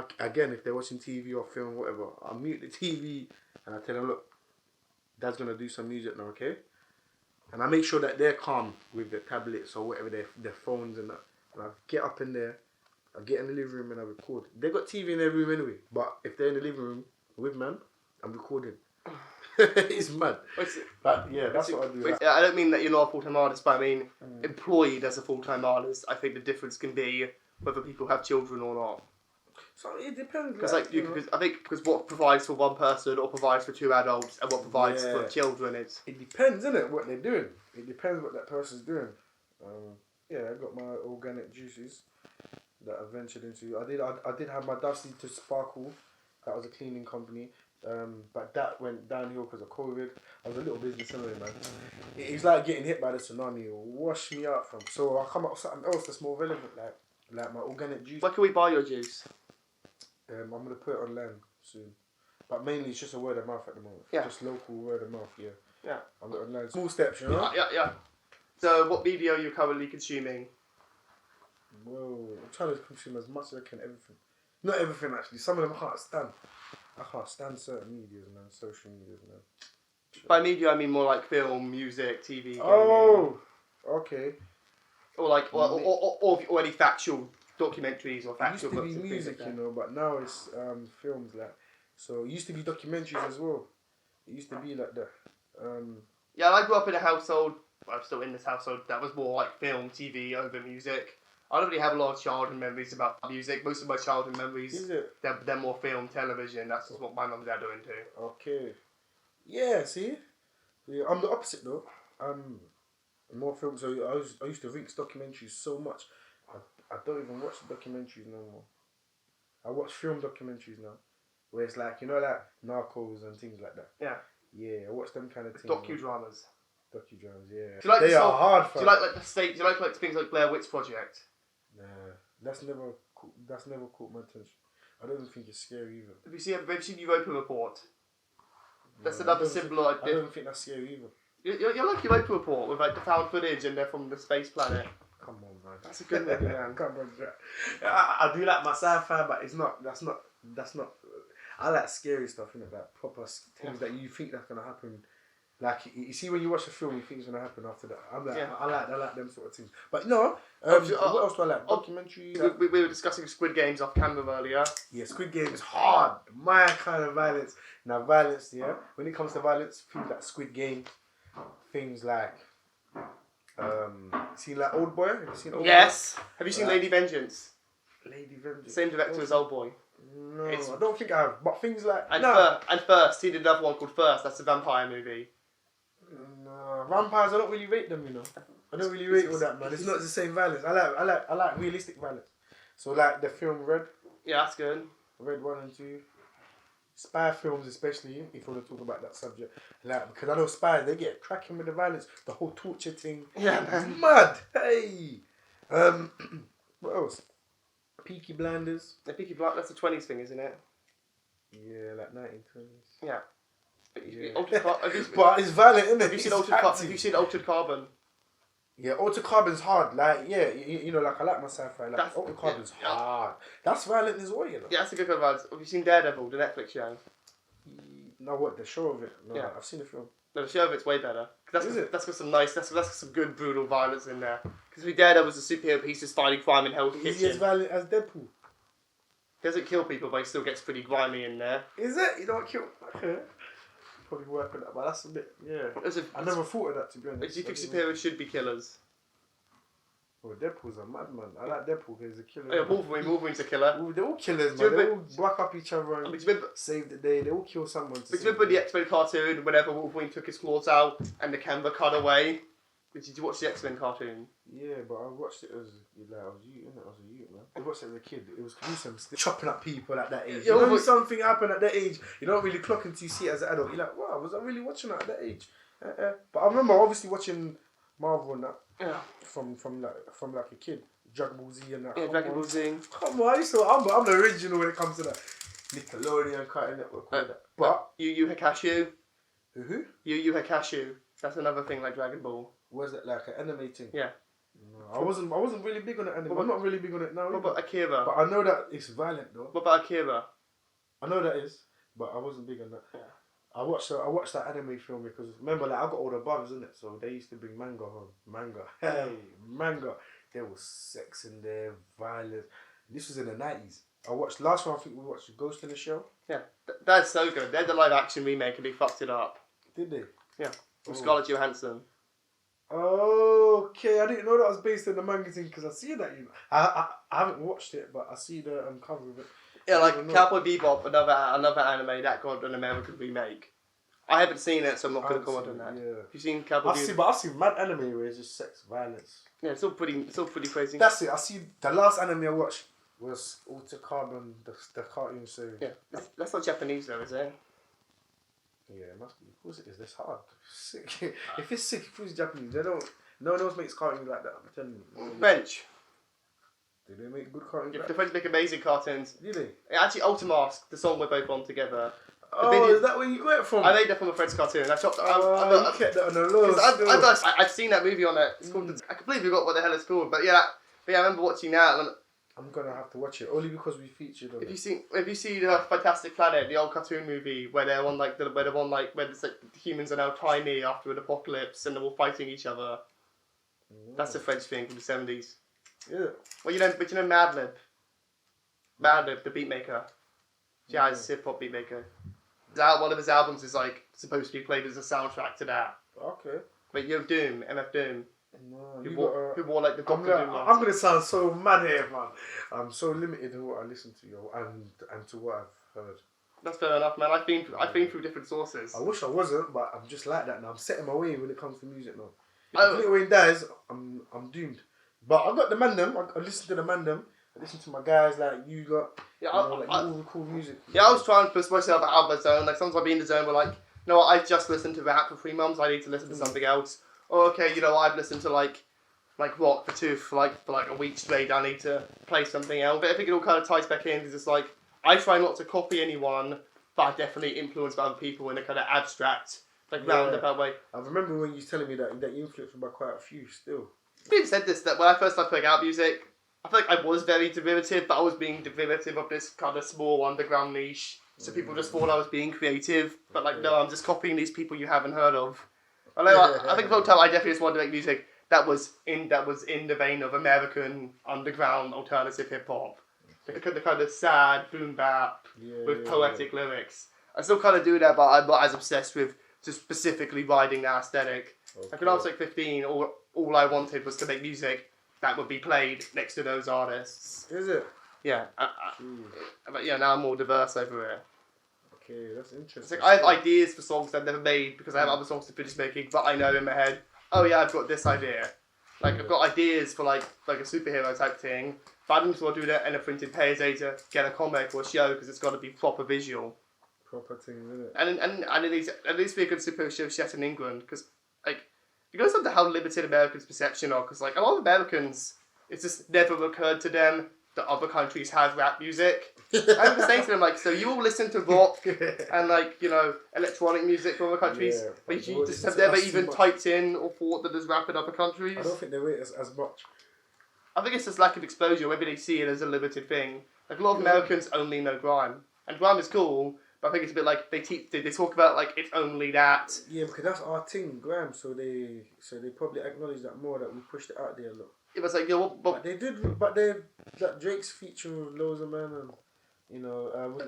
they're watching TV or film, whatever, I mute the TV, and I tell them, look, Dad's going to do some music now, okay? And I make sure that they're calm with their tablets or whatever, their phones and that. And I get up in there, I get in the living room and I record. They got TV in their room anyway, but if they're in the living room with man, I'm recording. It's mad. But yeah, that's what I do. I don't mean that you're not a full-time artist, but I mean employed as a full-time artist. I think the difference can be whether people have children or not. So it depends. Because what provides for one person or provides for two adults and what provides for children is. It depends, innit, what they're doing. It depends what that person's doing. I got my organic juices that I ventured into. I did have my Dusty to Sparkle. That was a cleaning company. But that went downhill because of COVID. I was a little business anyway, man. It's like getting hit by the tsunami. It washed me out from. So I'll come up with something else that's more relevant, like my organic juice. Where can we buy your juice? I'm going to put it online soon. But mainly it's just a word of mouth at the moment. Yeah. Just local word of mouth, yeah. Yeah. I'm going online. Small steps, you know? Yeah. So what media are you currently consuming? Whoa, I'm trying to consume as much as I can, everything. Not everything, actually. Some of them I can't stand. I can't stand certain medias, man. Social medias, man. By media, I mean more like film, music, TV, gaming. Oh, okay. Or any factual documentaries or factual books. It used to be music, you know, but now it's films, like. So it used to be documentaries as well. It used to be like that. I grew up in a household. I'm still in this household. That was more like film, TV over music. I don't really have a lot of childhood memories about music. Most of my childhood memories, they're more film, television. That's just what my mum and dad are into. Okay. Yeah. See. Yeah, I'm the opposite though. More film. So I used to rinse documentaries so much. I don't even watch documentaries no more. I watch film documentaries now, where it's like, you know, like Narcos and things like that. Yeah. Yeah, I watch them kind of things. Docudramas. Yeah. They are hard. Do you like the state? Do you like things like Blair Witch Project? Nah, that's never caught my attention. I don't even think it's scary either. Have you seen Europa Report? That's another similar. I don't think that's scary either. You're like Europa Report with like the found footage and they're from the space planet. Come on, man. That's a good movie, man. Come on, man. I do like my sci-fi, but it's not. That's not. I like scary stuff, innit? Like proper things that you think that's gonna happen, Like you see when you watch a film, you think it's gonna happen after that. I'm like, Yeah. I like them sort of things. But no, what else do I like? Documentaries. We were discussing Squid Games off camera earlier. Yeah, Squid Game is hard. My kind of violence. Now violence, yeah. When it comes to violence, things like Squid Game, things like seen like Old Boy? Have you seen Old Yes. Have you seen Right. Lady Vengeance? Boy? Lady Vengeance. Same director as Old Boy. No, It's- I don't think I have. But things like And, no, and First, he did another one called First. That's a vampire movie. no, vampires. I don't really rate them. You know, I don't really rate all that, man. It's not the same violence. I like realistic violence. So like the film Yeah, that's good. Red 1 and 2. Spy films, especially if you want to talk about that subject, like because I know spies they get cracking with the violence, the whole torture thing. Yeah, It's man. mad. Hey, what else? Peaky Blinders. The Peaky Blinders, that's a 20s thing, isn't it? Yeah, like 1920s. Yeah. Yeah. Have you, But it's violent, isn't it? have you seen Altered Carbon? Yeah, Altered Carbon's hard. Like, yeah, you know, like I like my sci-fi. Like, That's- Altered Carbon's yeah. hard. That's violent as well, you know. Yeah, that's a good one. Have you seen Daredevil, the Netflix show? No, what the show of it? No, Yeah. I've seen the film. No, the show of it's way better. That's Is got, it? that's got some nice, that's got some good brutal violence in there. Because Daredevil was a superhero, but he's just fighting crime in Hell's Is he as Kitchen. violent as Deadpool? Doesn't kill people, but he still gets pretty grimy in there. Is it? You don't kill. Okay. Probably work on that, but that's a bit. Yeah. I never thought of that, to be honest. Do you think superheroes should be killers? Well, Deadpool's a madman. I like Deadpool because he's a killer. Oh, yeah, Wolverine's a killer. Ooh, they're all killers, Do you man. They all remember- whack up each other I and mean, do you remember, save the day. They all kill someone. To do you save remember the day. X-Men cartoon, whenever Wolverine took his claws out and the camera cut away? Did you watch the X-Men cartoon? Yeah, but I watched it as like I was a youth, man. I watched it as a kid. It was gruesome. Chopping up people at that age. Yeah, You know, but- something happened at that age. You don't really clock until you see it as an adult. You're like, wow, was I really watching that at that age? But I remember obviously watching Marvel and that Yeah. from like a kid. Dragon Ball Z and that. Yeah, Come Dragon on. Ball Z. Come on, I'm the original when it comes to that. Nickelodeon Cartoon Network. All that. But Yu Yu Hakusho. who? Yu Yu Hakusho. That's another thing like Dragon Ball. Was it like an anime thing? Yeah. No, I wasn't really big on it anime. What I'm not really big on it now. What either. about Akira? But I know that it's violent though. What about Akira? I know that is, but I wasn't big on that. Yeah. I watched that anime film because remember, like I got older brothers in it, so they used to bring manga home. Hey, manga. There was sex in there, violence. This was in the 90s. Last one I think we watched Ghost in the Shell. Yeah, that's so good. They're the live action remake and they fucked it up. Did they? Yeah. With Oh. Scarlett Johansson. Okay, I didn't know that was based on the manga thing because I see that, you know. I haven't watched it, but I see the cover of it. Yeah, I like don't know. Cowboy Bebop, another anime that got an American remake. I haven't seen it, so I'm not going to I've comment on seen that. it, yeah. Have you seen Cowboy Bebop? I've seen mad anime where it's just sex, violence. Yeah, it's all pretty crazy. That's it. I see the last anime I watched was Altered Carbon, the cartoon series. Yeah, that's not Japanese though, is it? Yeah, it must be. Of course it is. That's hard. Sick. If it's sick, if it's Japanese, they don't. No one else makes cartoons like that. I'm telling you. French. Do they make good cartoons? Yeah, Like the that? French make amazing cartoons. Do they? Actually, Ultimask, the song we're both on together. Oh, video- is that where you got it from? I made that from a French cartoon. I chopped. You kept that on the low. still. I've seen that movie on it. It's called. I completely forgot what the hell it's called, but yeah, I remember watching that. And I'm gonna have to watch it only because we featured on if you it. see the Fantastic Planet, the old cartoon movie where they're on where it's like the humans are now tiny after an apocalypse and they're all fighting each other. That's a French thing from the 70s. Yeah. Well, you know Madlib, the beat maker, jazz hip hop beat maker. One of his albums is like supposed to be played as a soundtrack to that. Okay. But Doom, MF Doom, No, who wore like the I'm Doctor Doom. I'm gonna sound so mad here, man. I'm so limited in what I listen to, and to what I've heard. That's fair enough, man. I've been through different sources. I wish I wasn't, but I'm just like that now. I'm setting my way when it comes to music now. Oh. If Lil Wayne dies, I'm doomed. But I got the Mandem. I listen to the Mandem. I listen to my guys like you got. Yeah, you know, like all the cool music. Yeah, I was trying to push myself out of the zone. Like sometimes I'll be in the zone where like, you know what, I've just listened to rap for 3 months. I need to listen to something else. Or okay, you know what, I've listened to like rock for like a week straight. I need to play something else. But I think it all kind of ties back in because it's like I try not to copy anyone, but I definitely influenced by other people in a kind of abstract, like roundabout way. I remember when you were telling me that you influenced me by quite a few still. I've said this that when I first started putting out music, I feel like I was very derivative, but I was being derivative of this kind of small underground niche. So people just thought I was being creative, but like no, I'm just copying these people you haven't heard of. I think for a time I definitely just wanted to make music that was in the vein of American underground alternative hip hop, the kind of sad boom bap with poetic lyrics. I still kind of do that, but I'm not as obsessed with just specifically riding that aesthetic. Okay. Like when I was like 15, all I wanted was to make music that would be played next to those artists. Is it? Yeah, but yeah, now I'm more diverse over it. Okay, that's interesting. It's like I have ideas for songs I've never made because I have other songs to finish making, but I know in my head, oh yeah, I've got this idea. Like I've got ideas for like a superhero type thing, but I don't want to do that in a printed page to get a comic or a show because it's got to be proper visual. Proper thing, isn't it? And it needs to be a good superhero show set in England because like it goes on to how limited Americans' perception are because like a lot of Americans, it's just never occurred to them that other countries have rap music. I remember saying to them like, so you all listen to rock and like, you know, electronic music from other countries, but you just have never even typed in or thought that there's rap in other countries. I don't think they rate us as much. I think it's just lack of exposure. Maybe they see it as a limited thing. Like a lot of Americans only know grime, and grime is cool. But I think it's a bit like they talk about like it's only that. Yeah, because that's our thing, grime. So they probably acknowledge that more, that we pushed it out there a lot. It was like, you know, but they did. But that Drake's featuring with loads of men, and you know,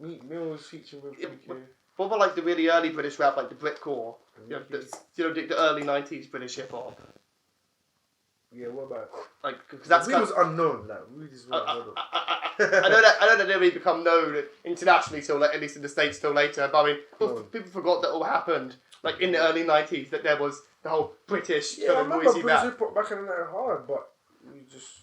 Meek Mill's featuring with PK. What about like the really early British rap, like the Britcore? You know, the early '90s British hip hop. Yeah, what about? Like, because that's was unknown. Like, really I know that they really become known internationally till like, at least in the States till later. But I mean, people forgot that all happened like in the early '90s. That there was the whole British kind of noisy rap. British hip back in the night hard, but we just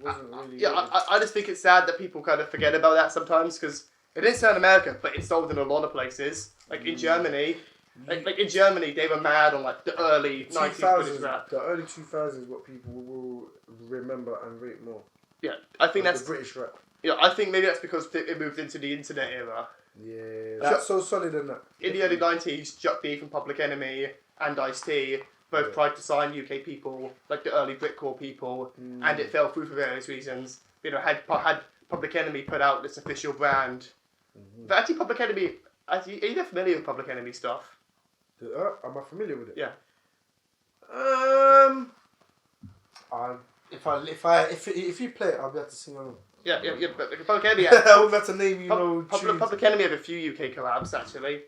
wasn't really. I just think it's sad that people kind of forget about that sometimes because it didn't sell in America, but it's sold in a lot of places. Like in Germany. Like in Germany, they were mad on like the early 90s British rap. The early 2000s is what people will remember and rate more. Yeah, I think that's the British rap. Yeah, I think maybe that's because it moved into the internet era. Yeah, that's so solid in that. In the early 90s, Chuck D from Public Enemy and Ice-T both tried to sign UK people, like the early Britcore people, and it fell through for various reasons. You know, had Public Enemy put out this official brand. But actually, Public Enemy, are you familiar with Public Enemy stuff? Am I familiar with it? Yeah. If you play it, I'll be able to sing along. Yeah. But Public Enemy. I'm about to name Public Enemy have a few UK collabs actually.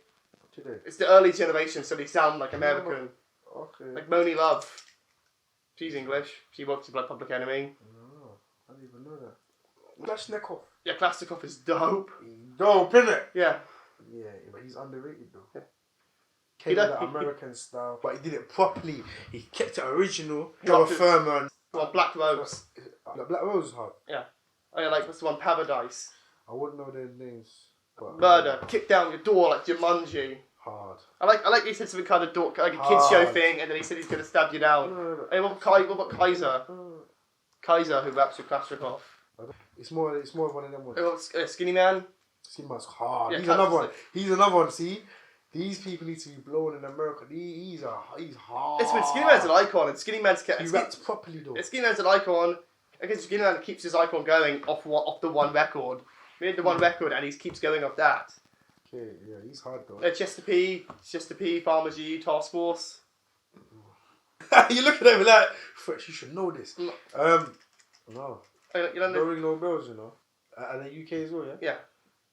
Today. It's the early generation, so they sound like American. Okay. Like Moni Love. She's English. She works with like Public Enemy. No, I didn't even know that. Klashnikov. Yeah, Klashnikov is dope. Dope, innit? Yeah. Yeah, but he's underrated though. Yeah. Came with that American style, but he did it properly. He kept it original. Terra Firma. Well, Black Rose. Black Rose is hard. Yeah. Oh yeah, like what's the one? Paradise. I wouldn't know their names. But Murder. Kick down your door like Jumanji. Hard. I like he said something kind of like a kids show thing, and then he said he's gonna stab you down. Hey, what about Kaiser? Kaiser, who raps with Klashnikov. It's more of one of them ones. Skinny Man. Skinny Man's hard. Yeah, He's another one. See. These people need to be blown in America. He's hard. It's when Skinny Man's an icon, and Skinny Man's he raps properly though. Skinny Man's an icon. I guess Skinny Man keeps his icon going off the one record. We had the one record, and he keeps going off that. Okay, yeah, he's hard though. Chester P, Farmer G, Task Force. You look at him like, Fretz, you should know this. No. You don't ring no bells, you know. And the UK as well, yeah. Yeah.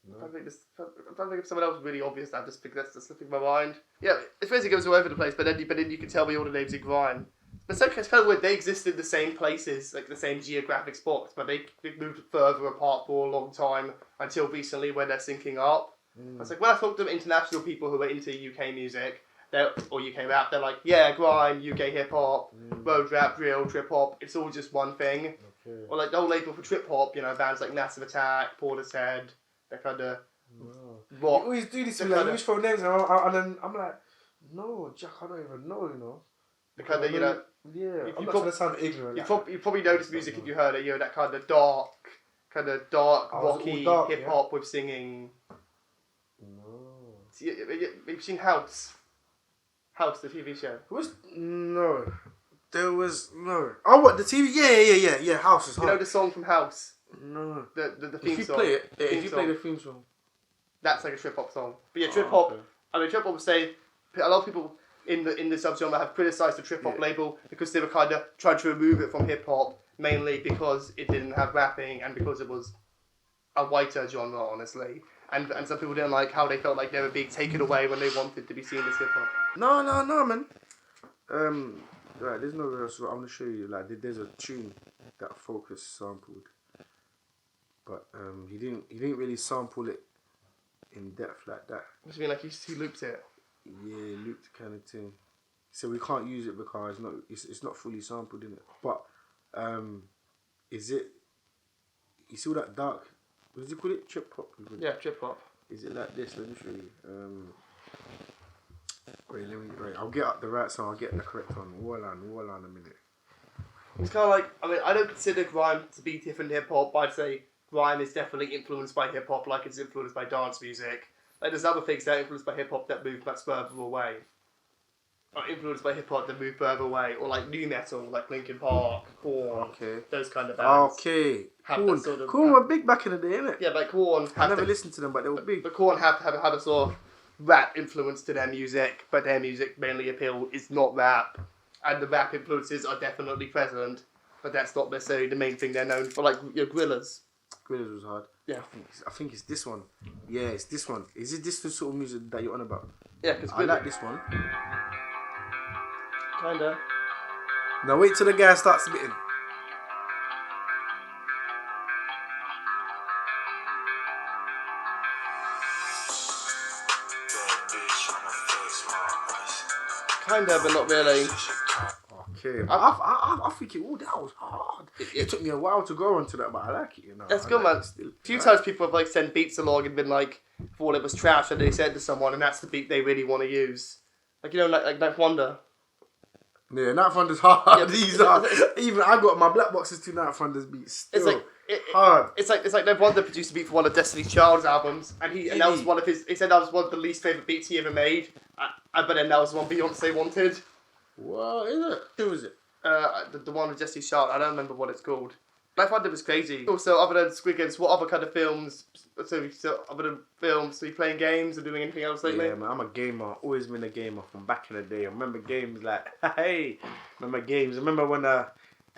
No. I'm trying to think of someone else really obvious now, just because that's slipping my mind. Yeah, it basically goes all over the place, but then you can tell me all the names in grime. But it's kind of weird, they exist in the same places, like the same geographic spots, but they moved further apart for a long time until recently when they're syncing up. It's like when I talk to international people who are into UK music, or UK rap, they're like, yeah, grime, UK hip hop, road rap, drill, trip hop, it's all just one thing. Okay. Or like the whole label for trip hop, you know, bands like Massive Attack, Portishead. They kind of rock. You always do this with like, you always throw names and then I'm like, no, Jack, I don't even know, you know. The kind of, you know. Yeah, I'm not trying to sound ignorant. You probably know this music if you heard it, you know, that kind of dark, rocky hip hop with singing. No. You've seen House? House, the TV show. No. There was no. Oh, what, the TV? Yeah. House is hard. You know the song from House? No. The theme song. If you play the theme song. That's like a trip hop song. But yeah, trip hop. Okay. I mean, trip hop would say a lot of people. in the subgenre have criticised the trip hop label because they were kind of trying to remove it from hip hop, mainly because it didn't have rapping and because it was a whiter genre, honestly. And some people didn't like how they felt like they were being taken away when they wanted to be seen as hip hop. No, man. Right, there's no real. So I'm gonna show you. Like, there's a tune that Focus sampled, but he didn't really sample it in depth like that. Must mean like he looped it. Yeah, looped kind of thing. So we can't use it because it's not fully sampled in it. But is it? You see all that dark? What does he call it? Trip hop. Yeah, trip hop. Is it like this? Let me show you. Wait. I'll get up the right song. I'll get the correct one. Wall on a minute. It's kind of like, I mean, I don't consider grime to be different hip hop, but I'd say grime is definitely influenced by hip hop, like it's influenced by dance music. Like there's other things that are influenced by hip hop that move much further away. Or influenced by hip hop that move further away, or like new metal, like Linkin Park, Korn, those kind of bands. Okay. Korn Korn were big back in the day, innit? Yeah, like Korn. I never listened to them, but they were big. But Korn had a sort of rap influence to their music, but their music mainly appeal is not rap, and the rap influences are definitely present, but that's not necessarily the main thing they're known for. Like Gorillaz. Gorillaz was hard. Yeah. I think it's this one. Yeah, it's this one. Is it this the sort of music that you're on about? Yeah, because I like this one. Kinda. Now wait till the guy starts spitting. Kinda, but not really. Okay, I think that was hard. It took me a while to go onto that, but I like it, you know. That's good, man. A few times people have like sent beats along and been like, thought it was trash, and they said to someone, and that's the beat they really want to use. Like, you know, like Knife Wonder. Yeah, Night Thunder's hard. Yeah, These are even I got my black boxes to Night Thunder's beats. Still. It's like hard. It's like Knife Wonder produced a beat for one of Destiny's Child's albums, and that was one of his. He said that was one of the least favorite beats he ever made. But then that was the one Beyonce wanted. What is it? Who is it? The one with Destiny's Child. I don't remember what it's called. Knife Wonder was crazy. Also, other than Squid Games, what other kind of films? So other than films, are you playing games or doing anything else lately? Yeah, man, I'm a gamer. Always been a gamer from back in the day. I remember games like, hey, remember games. I remember when the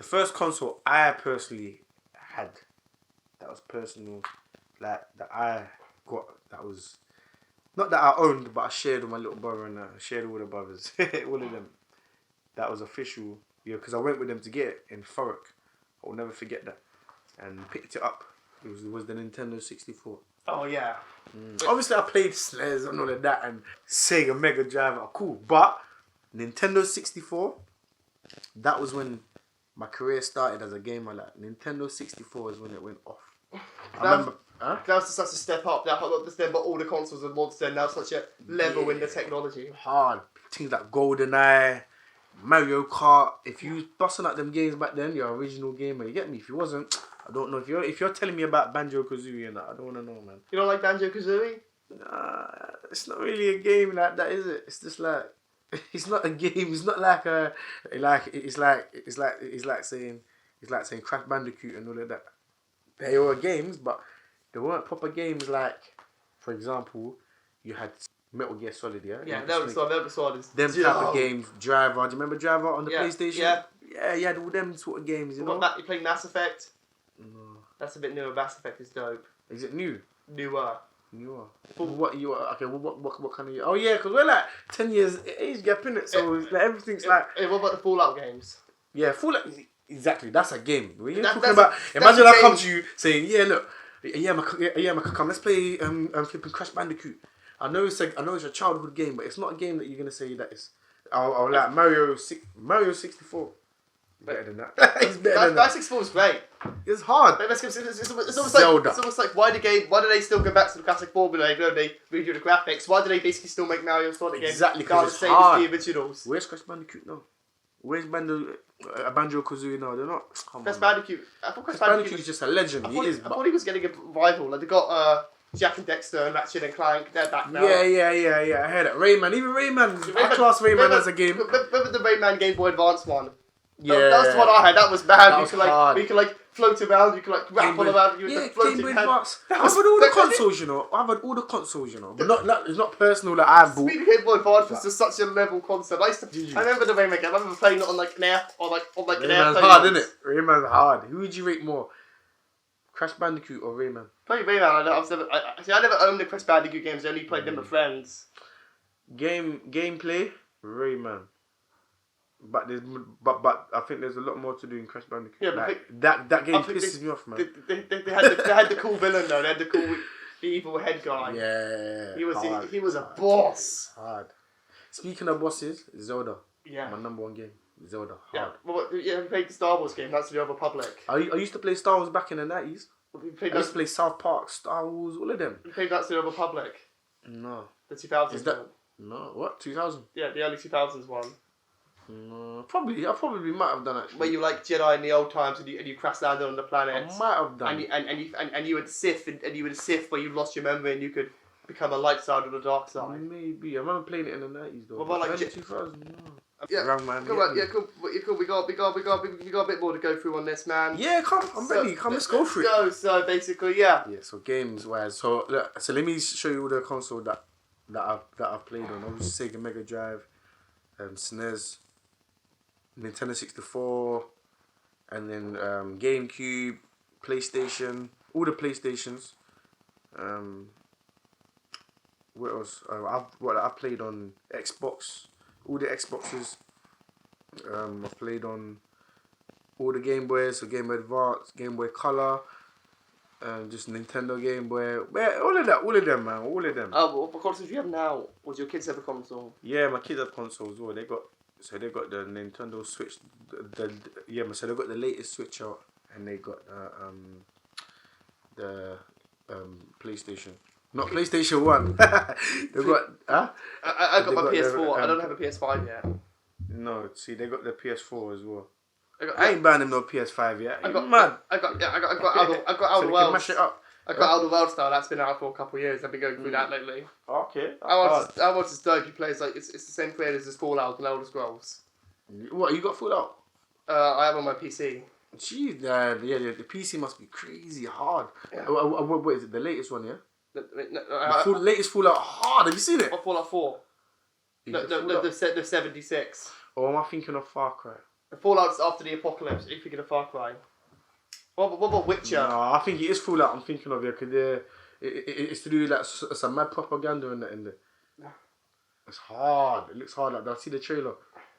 first console I personally had, that was personal, like that I got, that was not that I owned, but I shared with my little brother and I shared with all the brothers, all of them. That was official, yeah, because I went with them to get it in Thurrock. I'll never forget that, and picked it up. It was the Nintendo 64. Oh yeah. Obviously, I played SNES and all of that, and Sega Mega Drive are cool, but Nintendo 64. That was when my career started as a gamer. Like Nintendo 64 is when it went off. I remember. That was such a step up. That not just then, but all the consoles and mods then now such a level in the technology. Hard things like GoldenEye, Mario Kart. If you was busting out them games back then, you're an original gamer. You get me? If you wasn't, I don't know. If you're telling me about Banjo-Kazooie and that, I don't want to know, man. You don't like Banjo-Kazooie? Nah, it's not really a game like that, is it? It's just like it's not a game. It's not like it's like saying Crash Bandicoot and all of that. They were games, but they weren't proper games. Like, for example, you had Metal Gear Solid, yeah? Yeah, Metal Solid. Them type of games. Driver. Do you remember Driver on the PlayStation? Yeah. Yeah, you had all them sort of games, you know? You playing Mass Effect? No. That's a bit newer. Mass Effect is dope. Is it new? Newer. What you are? Okay, what kind of year? Oh yeah, because we're like 10 years age gap in it, so it's like everything's like. Hey, what about the Fallout games? Yeah, Fallout. Exactly, that's a game. When you're talking that's about, a imagine I game. come to you saying, "Yeah, look, come, let's play flipping Crash Bandicoot." I know it's a childhood game, but it's not a game that you're gonna say that it's. I'll like Mario 64. Better than that. It's better than that. 64 is great. It's hard. It's almost Zelda. It's almost like why do they still go back to the classic formula? Even though they redo the graphics, why do they basically still make Mario and Sonic games? Exactly, that are because the it's same hard. as the originals? Where's Crash Bandicoot now? Where's Banjo-Kazooie now? They're not. Crash Bandicoot. I thought Crash Bandicoot is just a legend. I thought he was getting a revival. Like they got Jack and Dexter and Ratchet and Clank. They're back now. Yeah. I heard it. Rayman. Even Rayman. I class Rayman as a game. Remember the Rayman Game Boy Advance one? Yeah, That was the one I had. That was bad. That You was could like, hard. you could like float around. You could like raffle around. You with the floating Game Boy hand. Advance. That I've was had all the that- consoles, you know. I've had all the consoles, you know. But not it's not personal that I've bought. Speaking of Game Boy Advance was just such a level concept. I remember the Rayman game. I remember playing it on like an air, on like an Rayman's airplane. hard, once. isn't it? Rayman's hard. Who would you rate more? Crash Bandicoot or Rayman? Probably Rayman. I never owned the Crash Bandicoot games. I only played them with friends. Gameplay, Rayman. But I think there's a lot more to do in Crash Bandicoot. Yeah, but like, that game pisses me off, man. They had the cool villain though. They had the evil head guy. Yeah. He was a boss. Hard. Speaking of bosses, Zelda. Yeah. My number one game. Zelda. Yeah. Hard. Well, yeah, we played the Star Wars game. That's the Old Republic. I used to play Star Wars back in the 90s. We played I used to play South Park, Star Wars, all of them. We played That's the Old Republic. No. The 2000s Is that- one. No. What? 2000? Yeah, the early 2000s one. No. Probably. I probably might have done actually. Where you like Jedi in the old times and you crash landed on the planet. I might have done. And you would Sith and you would Sith where you lost your memory and you could become a light side or the dark side. Maybe. I remember playing it in the 90s though. What about, like, early 2000? No. Yeah, Wrong, man. come on, yeah, cool. We got a bit more to go through on this, man. Yeah, come. I'm ready. Come, let's go for it. So basically, yeah. Yeah. So games wise, so let me show you all the console that I've played on. Obviously, Sega Mega Drive, SNES, Nintendo 64, and then GameCube, PlayStation, all the PlayStations. What else? I've played on Xbox, all the Xboxes. I've played on all the Game Boys, so Game Boy Advance, Game Boy Color, just Nintendo Game Boy. All of them, man, all of them. Oh, what consoles do you have now? Or do your kids have a console? Yeah, my kids have consoles as well. They got the Nintendo Switch. So they got the latest Switch out, and they got the PlayStation. Not PlayStation 1. They got I got my got PS4. the, I don't have a PS5 yet. No, see, they got the PS4 as well. I I ain't buying them no PS5 yet. I got mad. I got Outer So they can Worlds. mash it up. I got Outer Worlds style. That's been out for a couple of years. I've been going through that lately. Okay. I want to dope. He plays like it's the same creators as Fallout and Elder Scrolls. What, you got Fallout? I have on my PC. Jeez, the PC must be crazy hard. Yeah. What is it? The latest one, yeah? The Latest Fallout hard. Have you seen it? Fallout 4. The 76. Or am I thinking of Far Cry? The Fallout's after the apocalypse. Are you thinking of Far Cry? What about Witcher? No, I think it is Fallout. I'm thinking of it because it's to do with like some mad propaganda in the. It's hard. It looks hard. Like that. I see the trailer.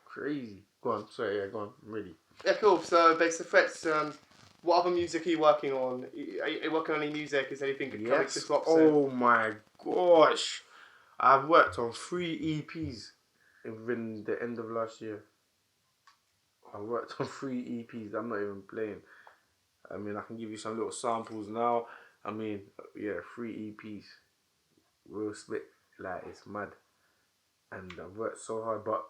Crazy. Go on. Sorry. Yeah. Go on. I'm ready. Yeah, cool. So, basically, Fretz, what other music are you working on? Are you working on any music? Is anything coming to drop soon? Oh my gosh. I've worked on 3 EPs within the end of last year. I worked on 3 EPs. I'm not even playing. I mean, I can give you some little samples now. I mean, yeah, 3 EPs. Real split. Like, it's mad. And I've worked so hard, but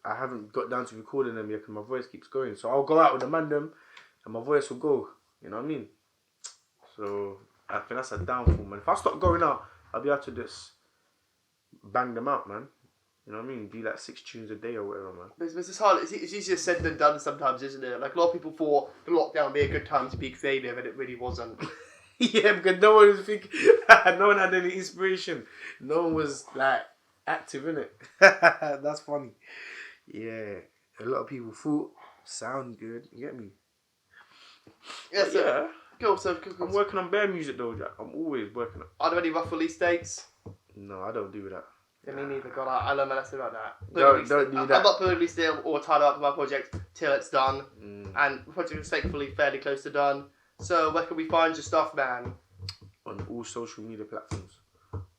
I haven't got down to recording them yet because my voice keeps going. So I'll go out with the mandem and my voice will go. You know what I mean? So I think that's a downfall, man. If I stop going out, I'll be able to just bang them out, man. You know what I mean? Do like 6 tunes a day or whatever, man. But it's hard. It's easier said than done sometimes, isn't it? Like, a lot of people thought the lockdown would be a good time to be creative, and it really wasn't. Yeah, because no one was thinking, no one had any inspiration. No one was like active in it. That's funny. Yeah, a lot of people thought sound good. You get me? Yeah, so, yeah. Cool. So I'm working on bare music though, Jack. I'm always working on. Are there any rough release dates? No, I don't do that. Yeah, me neither. God, I learned my lesson about that. Don't do that. I'm not putting release date or tied up to my project till it's done, and the project is thankfully fairly close to done. So where can we find your stuff, man? On all social media platforms,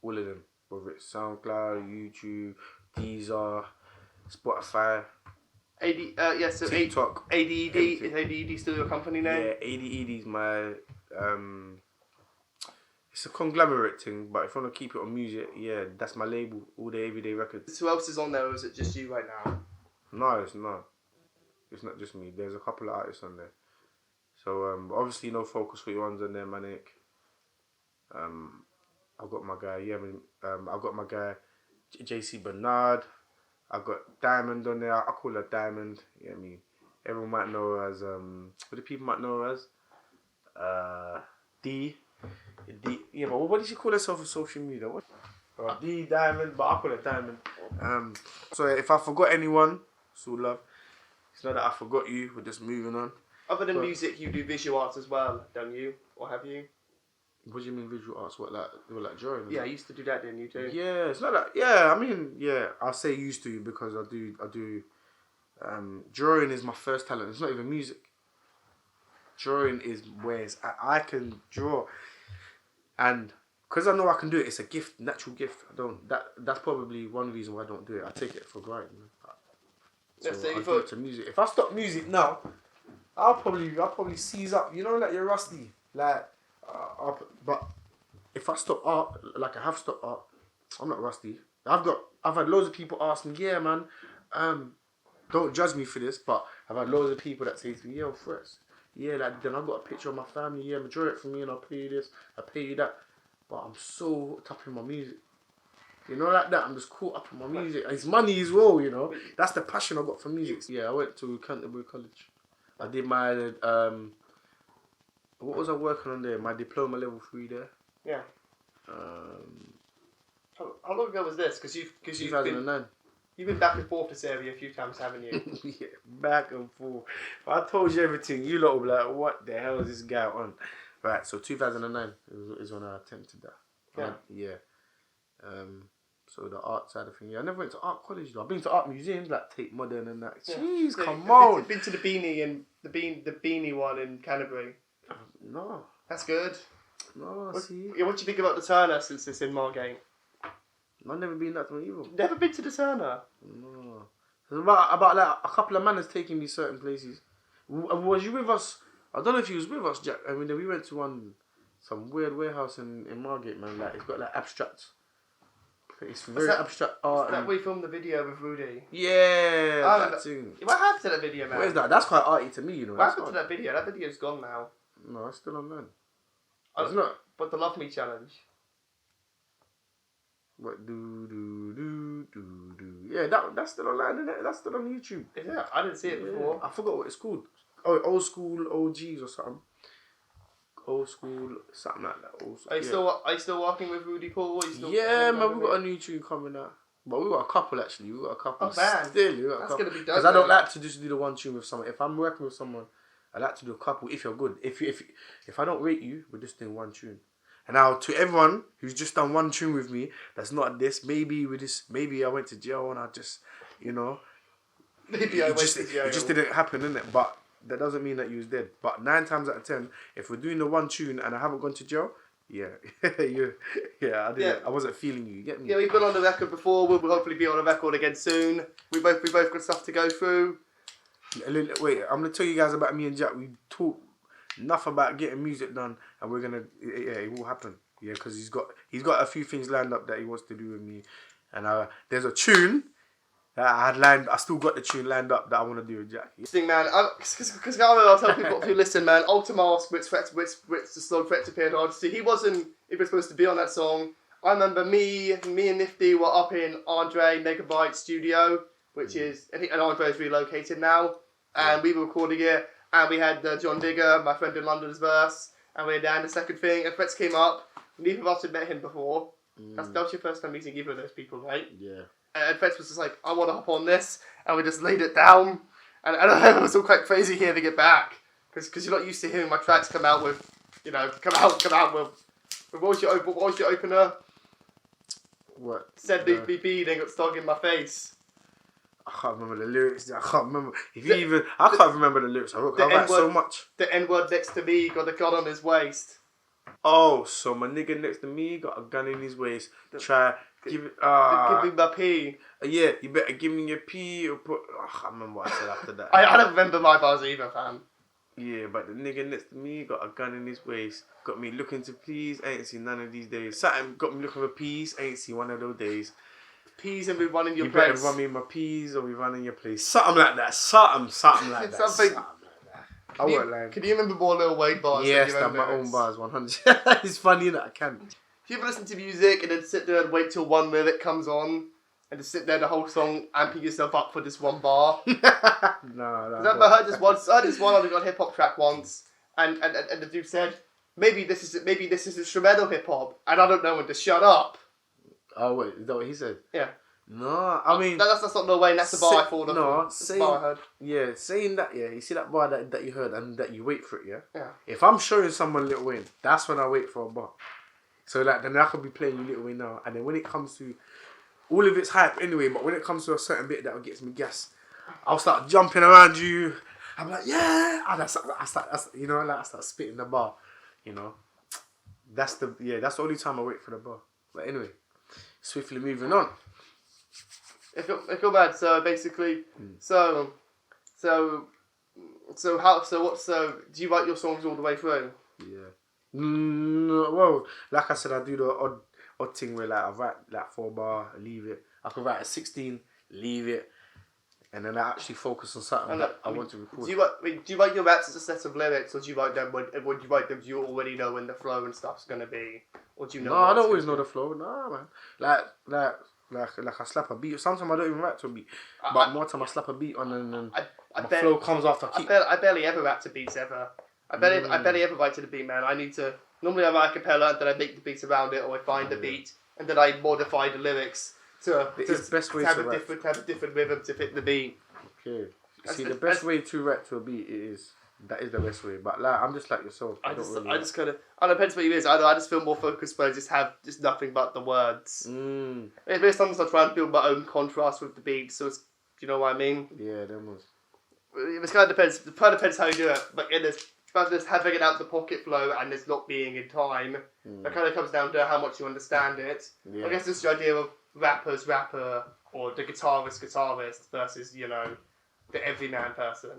all of them, whether it's SoundCloud, YouTube, Deezer, Spotify, So TikTok, ADED everything. is ADED still your company name? Yeah, ADED is my it's a conglomerate thing, but if I want to keep it on music, yeah, that's my label, All the Everyday Records. So who else is on there, or is it just you right now? No, it's not. It's not just me. There's a couple of artists on there. So obviously no Focus 41's on there, Manic. I've got my guy, I've got my guy JC Bernard. I've got Diamond on there. I call her Diamond. You know what I mean? everyone might know her as what do people might know her as? D. Yeah, but what did she call herself on social media? What? D Diamond, but I call her Diamond. So if I forgot anyone, it's all love. It's not that I forgot you. We're just moving on. Other than music, you do visual arts as well, don't you? Or have you? What do you mean visual arts? What, like drawing? Yeah, I used to do that, didn't you too? Yeah, it's not that. Yeah, I mean, yeah, I'll say used to because I do. Drawing is my first talent. It's not even music. Drawing is where I can draw, and because I know I can do it, it's a gift, natural gift. That's probably one reason why I don't do it. I take it for granted. So I do it to music. If I stop music now, I'll probably seize up. You know, like you're rusty. Like, but if I stop art, like I have stopped art, I'm not rusty. I've had loads of people ask me, yeah, man, don't judge me for this, but I've had loads of people that say to me, yo, Fretz, yeah, like then I've got a picture of my family, yeah, draw it for me and I'll pay you this, I'll pay you that. But I'm so hooked up in my music. You know, like that, I'm just caught up in my music. It's money as well, you know. That's the passion I got for music. Yeah, I went to Canterbury College. I did my, what was I working on there? My diploma level 3 there. Yeah. How long ago was this? Because you've 2009. You've been back and forth this area a few times, haven't you? Yeah, back and forth. If I told you everything, you lot would be like, what the hell is this guy on? Right, so 2009 is when I attempted that. Yeah. So the art side of things. Yeah, I never went to art college though. I've been to art museums like Tate Modern and that. Jeez, come on. Been to the Beanie and the Beanie one in Canterbury. No. That's good. No, see. Yeah, what do you think about the Turner since it's in Margate? I've never been that one either. Never been to the Turner? No. It's about like a couple of manners taking me certain places. Was you with us? I don't know if you was with us, Jack. I mean, we went to some weird warehouse in Margate, man. Like it's got like abstracts. It's very abstract art. Is that where we filmed the video with Rudy? Yeah, that too. What happened to that video, man? Where's that? That's quite arty to me, you know. What happened to that video? That video's gone now. No, it's still online. It's not. But the Love Me challenge. What do? Yeah, that's still online, isn't it? That's still on YouTube. Is it? I didn't see it before. I forgot what it's called. Oh, old school OGs or something. Old school, something like that. Are you still working with Rudy Paul? Yeah, man, we got a new tune coming out. But we got a couple actually. We got a couple. Oh man, still, that's gonna be dope. Because I don't like to just do the one tune with someone. If I'm working with someone, I like to do a couple. If you're good, if I don't rate you, we're just doing one tune. And now to everyone who's just done one tune with me, that's not this. Maybe I went to jail and I just, you know, maybe I went to jail. It just didn't happen, innit? But that doesn't mean that you was dead. But 9 times out of 10, if we're doing the one tune and I haven't gone to jail, yeah, I didn't. Yeah. I wasn't feeling you. You get me? Yeah, we've been on the record before. We'll hopefully be on the record again soon. We both got stuff to go through. Wait, I'm gonna tell you guys about me and Jack. We talk enough about getting music done, and we're gonna. Yeah, it will happen. Yeah, because he's got a few things lined up that he wants to do with me, and there's a tune. I still got the tune lined up that I want to do with Jack. Thing, man, because I'll tell people to listen, man. Ultimask, which the song Fretz appeared on. See, he wasn't even supposed to be on that song. I remember me and Nifty were up in Andre Megabyte studio, which is, I think, and Andre's relocated now, and we were recording it, and we had John Digger, my friend in London's verse, and we had Dan the second thing, and Fretz came up. Neither of us had met him before. That was your first time meeting either of those people, right? Yeah. And Fretz was just like, I want to hop on this, and we just laid it down. And I don't know, it was all quite crazy hearing it back, because you're not used to hearing my tracks come out with, you know, come out with what was your opener? What? Said leave me be, then got stuck in my face. I can't remember the lyrics. I can't remember. I can't remember the lyrics. I write so much. The N-word next to me got a gun on his waist. Oh, so my nigga next to me got a gun in his waist. Give me my pee. Yeah, you better give me your pee or put. I can't remember what I said after that. I don't remember my bars either, fam. Yeah, but the nigga next to me got a gun in his waist. Got me looking to please. Ain't seen none of these days. Something got me looking for peas. Ain't seen one of those days. Peas and we run in your place. place. You better run me my peas or we run in your place. Something like that. Something like that. Something like that. I won't lie. Can you remember more Lil Wayne bars? Yes, I have my own bars, 100. It's funny that I can. If you ever listen to music and then sit there and wait till one lyric comes on, and just sit there the whole song, amping yourself up for this one bar. No. I heard this one on a hip hop track once, and the dude said, maybe this is instrumental hip hop, and I don't know when to shut up. Oh wait, is that what he said? Yeah. No, I mean that's not the way. That's the bar I thought of. No, that's the bar I heard. Yeah, saying that. Yeah, you see that bar that you heard and that you wait for it. Yeah. Yeah. If I'm showing someone Lil Wayne, that's when I wait for a bar. So like then I could be playing you Lil Wayne now, and then when it comes to all of it's hype anyway, but when it comes to a certain bit that gets me gas, I'll start jumping around you. I'm like, yeah, and I start spitting the bar. You know, that's the only time I wait for the bar. But anyway, swiftly moving on. I feel bad. So basically, do you write your songs all the way through? Yeah. Well, like I said, I do the odd thing where like I write like 4 bar, leave it. I can write a 16, leave it, and then I actually focus on something that I want to record. Do you write your raps as a set of lyrics, or do you write them when you write them? Do you already know when the flow and stuff's gonna be, or do you know? No, I don't always know the flow. No, man. Like I slap a beat. Sometimes I don't even rap to a beat, but more time I slap a beat on and then my flow comes after. I barely ever rap to beats ever. I barely ever write to the beat, man. Normally I write a cappella and then I make the beats around it, or I find the beat and then I modify the lyrics to have a different rhythm to fit the beat. Okay. See, the best way to rap to a beat is the best way. But like, I'm just like yourself. I just kind of. I don't know, depends what you is. I just feel more focused when I just have nothing but the words. Maybe sometimes I try and build my own contrast with the beat. So it's, you know what I mean? Yeah, that was. It kind of depends. It kind of depends how you do it. But in this, just having it out the pocket flow and it's not being in time, that kind of comes down to how much you understand it. Yeah. I guess it's the idea of rapper, or the guitarist versus, you know, the everyman person.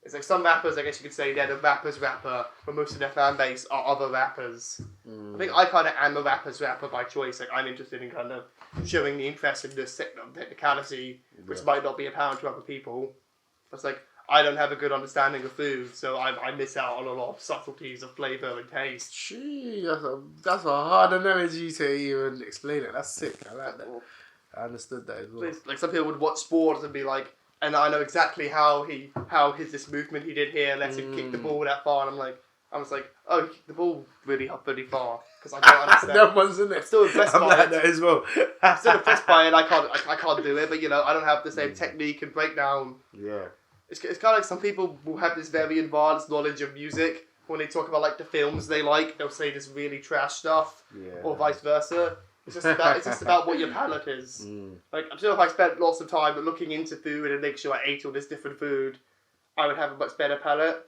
It's like some rappers, I guess you could say they're the rapper's rapper, but most of their fan base are other rappers. I think I kind of am a rapper's rapper by choice. Like, I'm interested in kind of showing the interest in this technicality, which might not be apparent to other people. It's like, I don't have a good understanding of food, so I miss out on a lot of subtleties of flavour and taste. Gee, that's a hard analogy to even explain it. That's sick. I like that. I understood that as well. Like, some people would watch sports and be like, and I know exactly how this movement he did here lets him kick the ball that far, and I was like, oh, he kicked the ball really far, because I don't understand. That one's in it. I'm still impressed by like it. that as well. I'm still impressed by it. I can't do it, but you know, I don't have the same technique and breakdown. Yeah. It's kind of like some people will have this very advanced knowledge of music. When they talk about like the films they like, they'll say this really trash stuff, or vice versa. It's just about what your palate is. Like, I'm sure if I spent lots of time looking into food and make sure I ate all this different food, I would have a much better palate.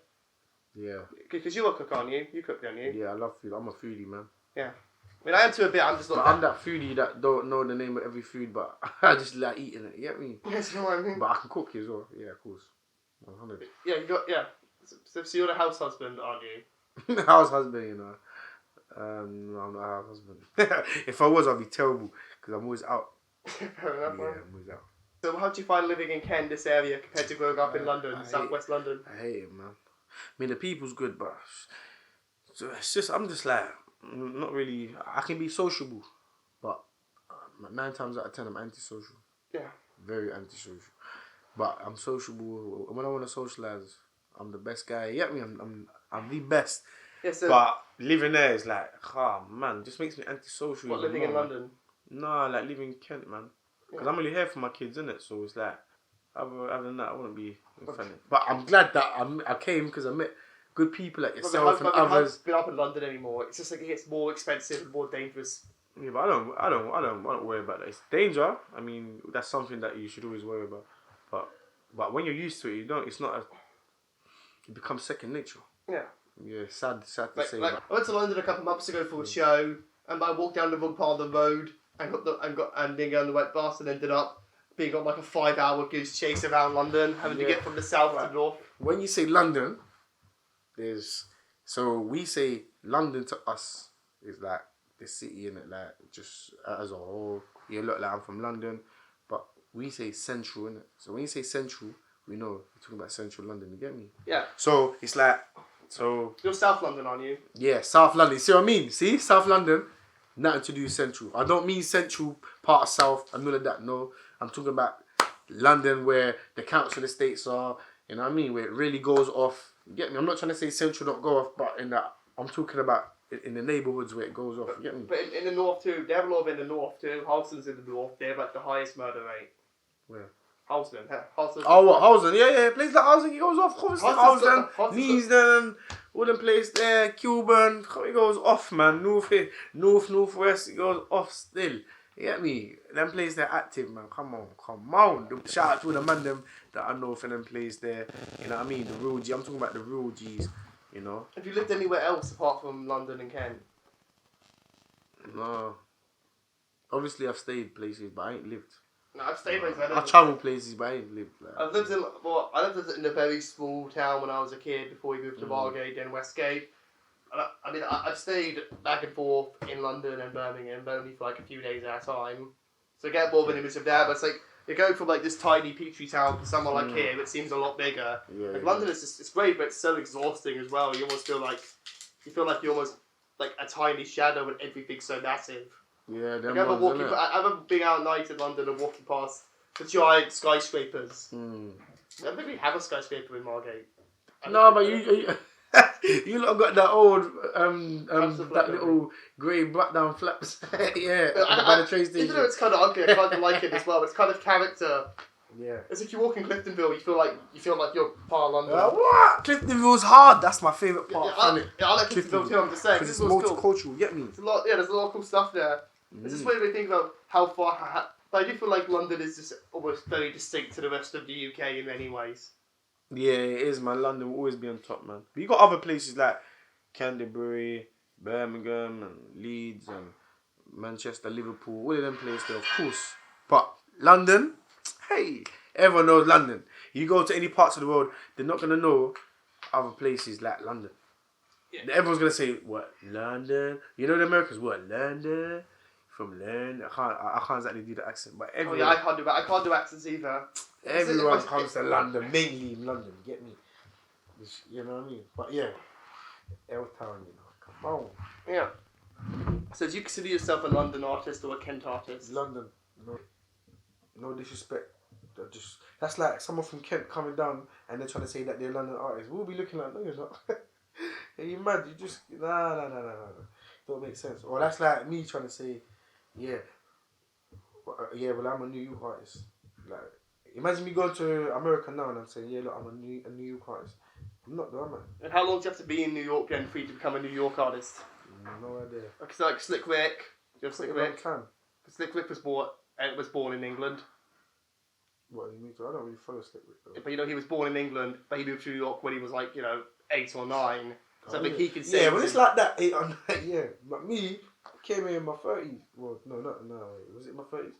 Yeah. Because you're a cook, aren't you? You cook, don't you? Yeah, I love food. I'm a foodie, man. Yeah. I mean, I am to a bit. I'm just not. But I'm that foodie that don't know the name of every food, but I just like eating it. You get me? Yes, you know what I mean. But I can cook as well. Yeah, of course. 100. Yeah. So you're the house husband, aren't you? House husband, you know. No, I'm not a house husband. If I was, I'd be terrible because I'm always out. Fair enough. Yeah, I'm always out. So how do you find living in Kent, this area, compared to growing up in London, southwest London? I hate it, man. I mean, the people's good, but it's just, I'm just like, not really. I can be sociable, but 9 times out of 10, I'm antisocial. Yeah. Very antisocial. But I'm sociable. When I want to socialize, I'm the best guy. You get me? I'm the best. Yeah, so but living there is like, man, just makes me antisocial. What, living in London? No, like living in Kent, man. Because I'm only here for my kids, innit? So it's like, other than that, I wouldn't be funny. But I'm glad that I came because I met good people like yourself and others. Been up in London anymore. It's just like it gets more expensive and more dangerous. Yeah, but I don't worry about that. It's danger. I mean, that's something that you should always worry about. But when you're used to it, you don't. It's not. It becomes second nature. Yeah. Yeah, sad to say. I went to London a couple of months ago for a show, and I walked down the wrong part of the road and didn't go on the right bus, and ended up being on like a 5-hour goose chase around London, having to get from the south to the north. When you say London, we say London to us is like the city, innit? Like just as a whole. You look like I'm from London, but we say central, innit? So when you say central, we know you're talking about central London. You get me? Yeah. So it's like. So you're South London, aren't you? Yeah, South London. See what I mean? See, South London. nothing to do with Central. I don't mean Central part of South and none of that. No, I'm talking about London where the council estates are. You know what I mean? Where it really goes off. You get me? I'm not trying to say Central don't go off, but in that I'm talking about in the neighbourhoods where it goes off. You get me? But in the north too, they have a lot of in the north too. Halston's in the north. They have like the highest murder rate. Where? Halston. Halston. Oh, what? Housen? Yeah. Places like Housen, it goes off. Obviously, Housen, Neasden, all them place there, Cuban, it goes off, man. North, west, it goes off still. You get me? Them places they're active, man. Come on. Shout out to the man them that I know for them places there. You know what I mean? The real G. I'm talking about the real G's. You know. Have you lived anywhere else apart from London and Kent? No. Obviously, I've stayed places, but I ain't lived. No, I've stayed places. I travel places, but I ain't lived. Like, I lived in a very small town when I was a kid before we moved to Margate, then Westgate. I've stayed back and forth in London and Birmingham, but only for like a few days at a time. So I get more of an image of that, but it's like, you're going from like this tiny Peachtree town to somewhere like here, it seems a lot bigger. London is just, it's great, but it's so exhausting as well. You almost feel like, you're almost like a tiny shadow and everything's so massive. Yeah, I remember being out at night in London and walking past the giant skyscrapers. I don't think we have a skyscraper in Margate. No, but you lot got that old that little grey black down flaps. Yeah, by the train station. Even though it's kind of ugly, I kind of like it as well. It's kind of character. Yeah. It's like you walk in Cliftonville, you feel like you're part of London. What? Cliftonville's hard. That's my favourite part. I like Cliftonville too. I'm just saying because it's multicultural. Cool. Get me? It's a lot. Yeah, there's a lot of cool stuff there. It's just weird when you think about how far. But I do feel like London is just almost very distinct to the rest of the UK in many ways. Yeah, it is, man. London will always be on top, man. But you got other places like Canterbury, Birmingham, and Leeds, and Manchester, Liverpool. All of them places there, of course. But London, hey, everyone knows London. You go to any parts of the world, they're not gonna know other places like London. Yeah. Everyone's gonna say, "What, London?" You know the Americans, "What, London?" From London. I can't exactly do the accent, but everyone. Oh yeah, I can't do accents either. Everyone comes to London, mainly in London. Get me? You know what I mean? But yeah, L Town, you know. Come on. Yeah. So do you consider yourself a London artist or a Kent artist? London. No disrespect. That's like someone from Kent coming down and they're trying to say that they're a London artist. We'll be looking like, no, you're not. Are you mad? You just no. Don't make sense. Or that's like me trying to say, well, I'm a New York artist. Like, imagine me going to America now and I'm saying, yeah, look, I'm a New York artist. I'm not though, am I? And how long do you have to be in New York then for you to become a New York artist? No idea. Like Slick Rick. Do you have Slick Rick? Time. Slick Rick was born in England. What do you mean? I don't really follow Slick Rick though. But you know, he was born in England, but he moved to New York when he was like, 8 or 9. So I think he could say. Yeah, but it's like that 8 or 9. Yeah, but me. Came here in my 30s. Well, no. Was it my 30s?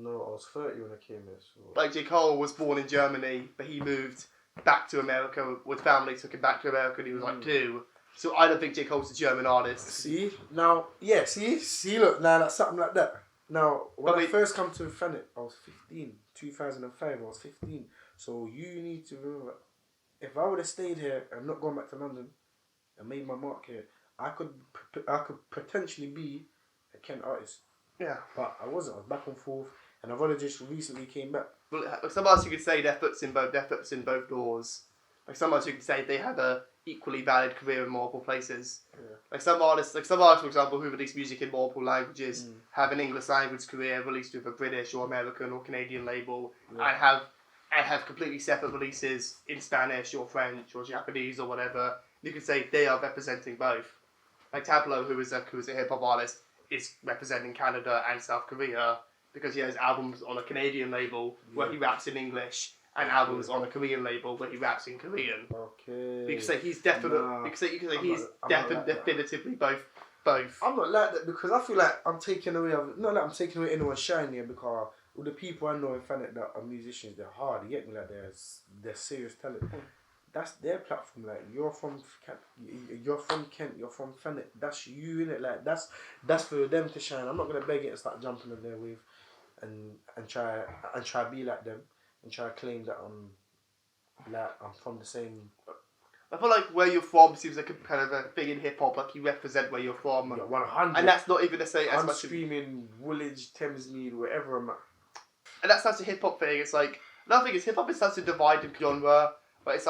No, I was 30 when I came here. So. Like J. Cole was born in Germany, but he moved back to America with family, took him back to America when he was like 2. So I don't think J. Cole's a German artist. See? Now, yeah, see, look, now that's something like that. Now, when I first come to Thanet, I was 15. 2005, I was 15. So you need to remember, if I would have stayed here and not gone back to London and made my mark here, I could potentially be a Kent artist. Yeah. But I wasn't. I was back and forth, and I've only just recently came back. Well, some artists you could say their foot's in both doors. Like some artists you could say they have a equally valid career in multiple places. Yeah. Like some artists, for example, who release music in multiple languages, have an English language career released with a British or American or Canadian label, and have completely separate releases in Spanish or French or Japanese or whatever. You could say they are representing both. Like Tablo, who is a hip hop artist, is representing Canada and South Korea because he has albums on a Canadian label where he raps in English and albums on a Korean label where he raps in Korean. Okay. You can say he's definitively both. I'm not like that because I feel like I'm taking away. Not like I'm taking away anyone's shine here because all the people I know in Thanet that are musicians, they're hard. You get me? Like they're serious talent. That's their platform. Like you're from Kent, you're from Thanet. That's you in it. Like that's for them to shine. I'm not gonna beg it and start jumping on their wave, and try to be like them and try to claim that I'm from the same I feel like where you're from seems like a kind of a thing in hip hop. Like you represent where you're from, 100. and that's not even to say as I'm much. screaming Woolwich, Thamesmead, wherever I'm at. And that's such a hip hop thing. It's like another thing is hip hop is such a divided genre, but it's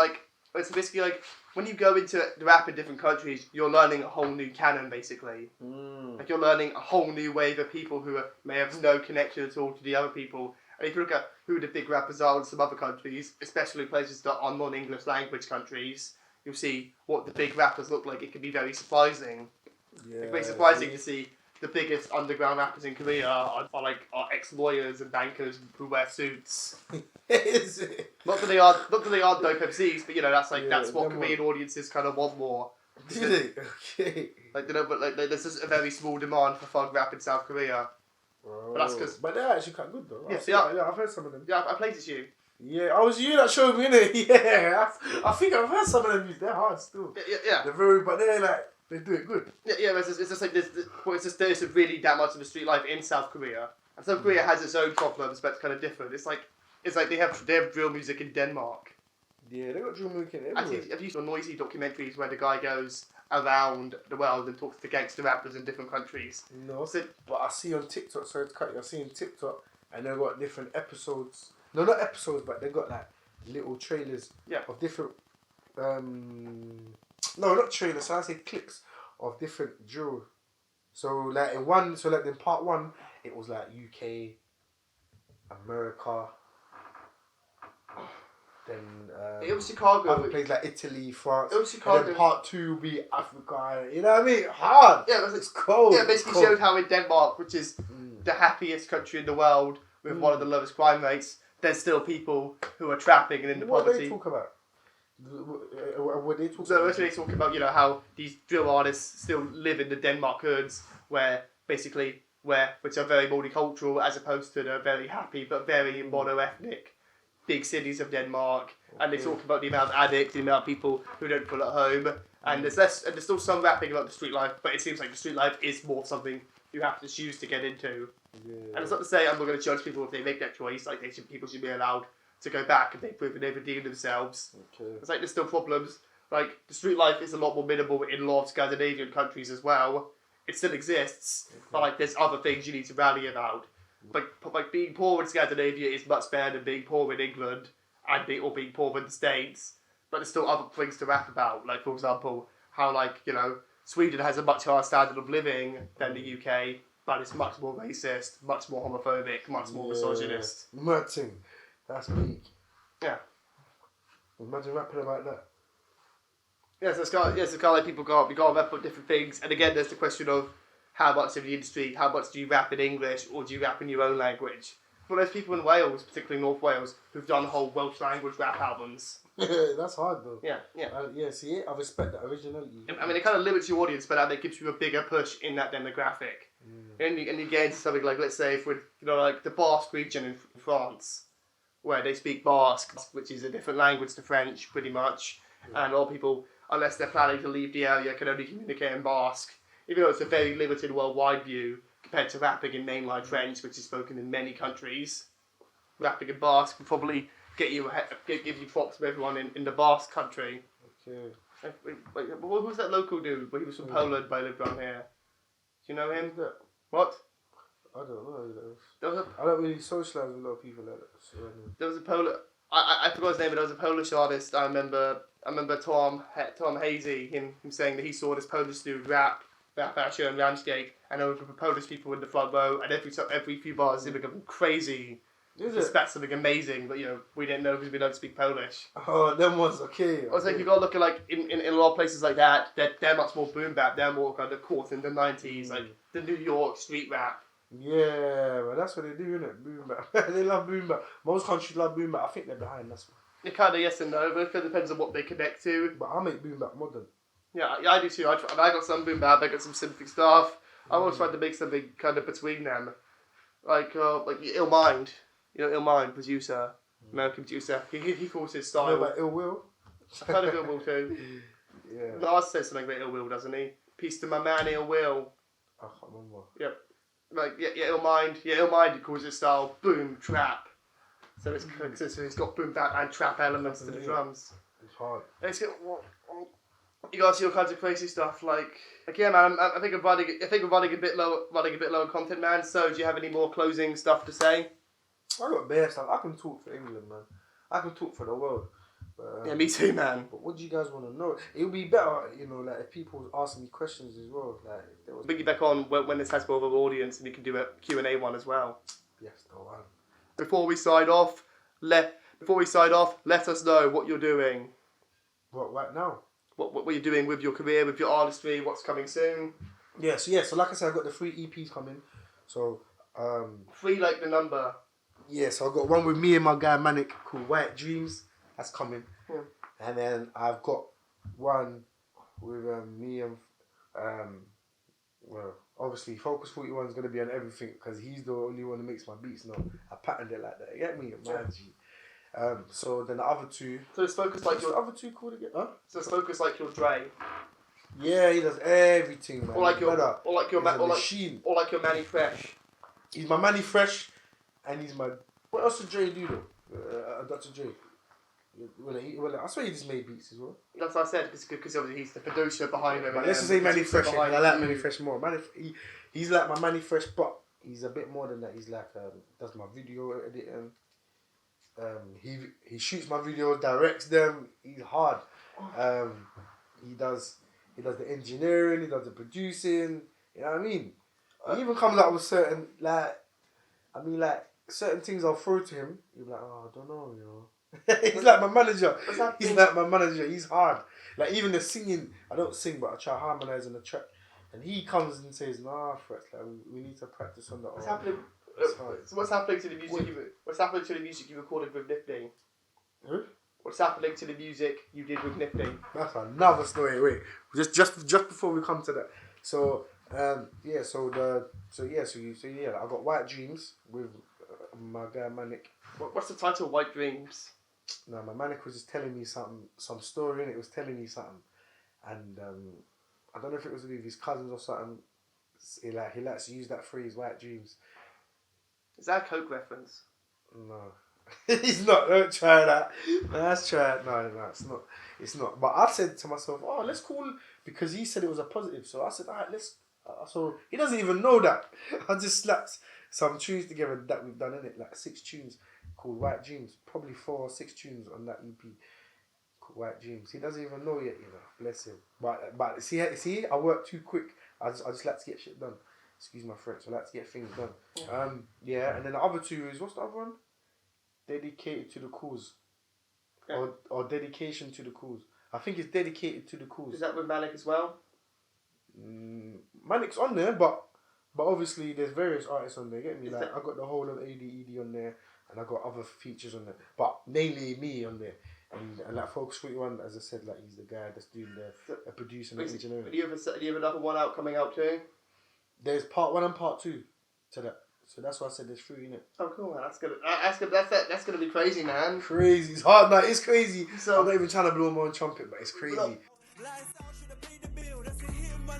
basically like when you go into the rap in different countries, you're learning a whole new canon basically. Like you're learning a whole new wave of people who may have no connection at all to the other people. And if you look at who the big rappers are in some other countries, especially places that are non-English language countries, you'll see what the big rappers look like. It can be very surprising. Yeah, It's very surprising to see the biggest underground rappers in Korea are ex-lawyers and bankers who wear suits. Is it? Not that they aren't dope MCs, but that's what them Korean audiences kind of want more. Do they? Okay. But there's just a very small demand for thug rap in South Korea. Bro. But that's 'cause- But they're actually quite good though. Yeah, I've heard some of them. Yeah, I played it to you. Yeah, I was you that showed me, innit? Yeah, I think I've heard some of them. They're hard still. Yeah. But they're like, they do it good. Yeah, it's just like there's really that much of a street life in South Korea, and South Korea has its own problems, but it's kind of different. It's like they have drill music in Denmark. Yeah, they got drill music in Actually, everywhere. have you seen noisy documentaries where the guy goes around the world and talks to gangster rappers in different countries? No, So, but I see on TikTok, sorry to cut you, I see on TikTok, and they've got different episodes. No, not episodes, but they've got like little trailers of different, no, not trailers, so I say clips of different drill. So like in part one, it was like UK, America, then it was Chicago. other places like Italy, France. It was Chicago. And then part two will be Africa. You know what I mean? Hard. Yeah, It's cold. Yeah, basically It's cold. showed how in Denmark, which is the happiest country in the world with one of the lowest crime rates, there's still people who are trapping and in the What poverty. they talk about? What they talk So about? mostly they talk about how these drill artists still live in the Denmark hoods, which are very multicultural as opposed to the very happy but very mono-ethnic big cities of Denmark. And they talk about the amount of addicts, the amount of people who don't feel at home, and there's still some rapping about the street life, but it seems like the street life is more something you have to choose to get into. Yeah. And it's not to say I'm not going to judge people if they make that choice. Like people should be allowed to go back if they've proven they've redeemed themselves. Okay. It's like there's still problems. Like the street life is a lot more minimal in a lot of Scandinavian countries as well. It still exists, but like there's other things you need to rally about. Like being poor in Scandinavia is much better than being poor in England or being poor in the States. But there's still other things to rap about. Like for example, how Sweden has a much higher standard of living than the UK, but it's much more racist, much more homophobic, much more misogynist. Mad thing. That's peak. Yeah. Imagine rapping about that. Yes, it's kind of like people got to rap about different things, and again, there's the question of how much of the industry, how much do you rap in English or do you rap in your own language? Well, there's people in Wales, particularly North Wales, who've done whole Welsh language rap albums. That's hard though. Yeah. See, I respect that originality. I mean, it kind of limits your audience, but that gives you a bigger push in that demographic. And you get into something like, let's say, if we're, like the Basque region in France, where they speak Basque, which is a different language to French, pretty much, and a lot of people, unless they're planning to leave the area, can only communicate in Basque, even though it's a very limited worldwide view compared to rapping in mainline French, which is spoken in many countries. Rapping in Basque will probably give you props from everyone in the Basque country. Okay. Who's that local dude? Well, he was from Poland, but he lived around here. Do you know him? What? I don't know who that is. There was I don't really socialise with a lot of people like that. So, There was a Polish. I forgot his name, but there was a Polish artist. I remember Tom Hazy. Him saying that he saw this Polish dude rap our show in Landscape, and there were a group of Polish people in the front row, and every few bars they become crazy. is That's something amazing, but we didn't know because we don't speak Polish. Oh, them ones, okay. I was like, you got to look at in a lot of places like that. They're much more boom bap. They're more kind of caught in the 90s, like the New York street rap. Yeah, but that's what they do, innit? Boom bap. They love boom bap. Most countries love boom bap. I think they're behind this one. It kind of yes and no, but it kind of depends on what they connect to. But I make boom bap modern. Yeah, I do too. I got some boom bap, I got some symphonic stuff. I always tried to make something kind of between them. Like Ill Mind. You know Ill Mind, producer, American producer. He calls his style. You know about Ill Will? I've heard of Ill Will too. Yeah. Lars says something about Ill Will, doesn't he? Peace to my man Ill Will. I can't remember. Yep. Ill Mind. Yeah, Ill Mind. He calls his style boom trap. So it's got boom bap and trap elements to the drums. It's hard. And it's You guys see all kinds of crazy stuff. Like yeah, man. I think we're running a bit low on content, man. So, do you have any more closing stuff to say? I got bare stuff. I can talk for England, man. I can talk for the world. But, Yeah, me too, man. But what do you guys want to know? It would be better, you know, like if people was asking me questions as well. Like if there was. Bring you back on when this has more of an audience, and we can do a Q&A one as well. Yes, the one. Before we sign off, let us know what you're doing. What right now? What you're doing with your career, with your artistry, what's coming soon. Yeah, so like I said, I got the 3 EPs coming. So 3 like the number. yeah, so I got one with me and my guy Manic called White Dreams. That's coming. Yeah. And then I've got one with me and well, obviously Focus 41 is gonna be on everything because he's the only one who makes my beats now. I patterned it like that. You get me? Man, G. So then the other 2. So it's focused like your the other 2 called again? Huh? So it's focused like your Dre. Yeah, he does everything, man. Or like your machine. Or like your Manny Fresh. He's my Manny Fresh, and he's my. What else did Dre do though? Dr. Dre. Well, I swear he just made beats as well. That's what I said because obviously he's the producer behind him. But let's just say Manny Fresh. I like Manny Fresh more. He's like my Manny Fresh, but he's a bit more than that. He's like does my video editing. He shoots my videos, directs them. He's hard. He does the engineering. He does the producing. You know what I mean? He even comes out with certain certain things I'll throw to him. He'll be like, oh, I don't know, you know. He's like my manager. He's like my manager. He's hard. Like even the singing, I don't sing, but I try harmonise on the track. And he comes and says, "Nah, Fretz, like we need to practice on that." What's happening? So what's happening to the music? What's happening to the music you recorded with Nifty? Who? What's happening to the music you did with Nifty? That's another story. Wait, just before we come to that. So I got White Dreams with my guy Manic. What's the title? White Dreams. No, my Manic was just telling me some story, and it was telling me something, and I don't know if it was with his cousins or something. He likes to use that phrase, White Dreams. Is that a Coke reference? No. He's not. Don't try that. No, let's try it. No, it's not. It's not. But I said to myself, oh, let's call, because he said it was a positive. So I said, all right, let's. So he doesn't even know that. I just slapped some tunes together that we've done in it, like 6 tunes called White Dreams. Probably 4 or 6 tunes on that EP called White Dreams. He doesn't even know yet, you know. Bless him. But see, I work too quick. I just like to get shit done. Excuse my French. I like to get things done. Yeah. And then the other 2 is, what's the other one? Dedicated to the cause. Yeah. Or dedication to the cause. I think it's dedicated to the cause. Is that with Manic as well? Manic's on there, but obviously there's various artists on there. Get me? Like I got the whole of ADED on there, and I got other features on there, but mainly me on there. And like Focus 41, as I said, like he's the guy that's doing the producing and engineering. Do you have another one coming out too? There's part 1 and part 2 to that. So that's why I said there's 3 in it. Oh, cool, man. That's gonna be crazy, man. Crazy. It's hard, man. It's crazy. So, I'm not even trying to blow my own trumpet, but it's crazy.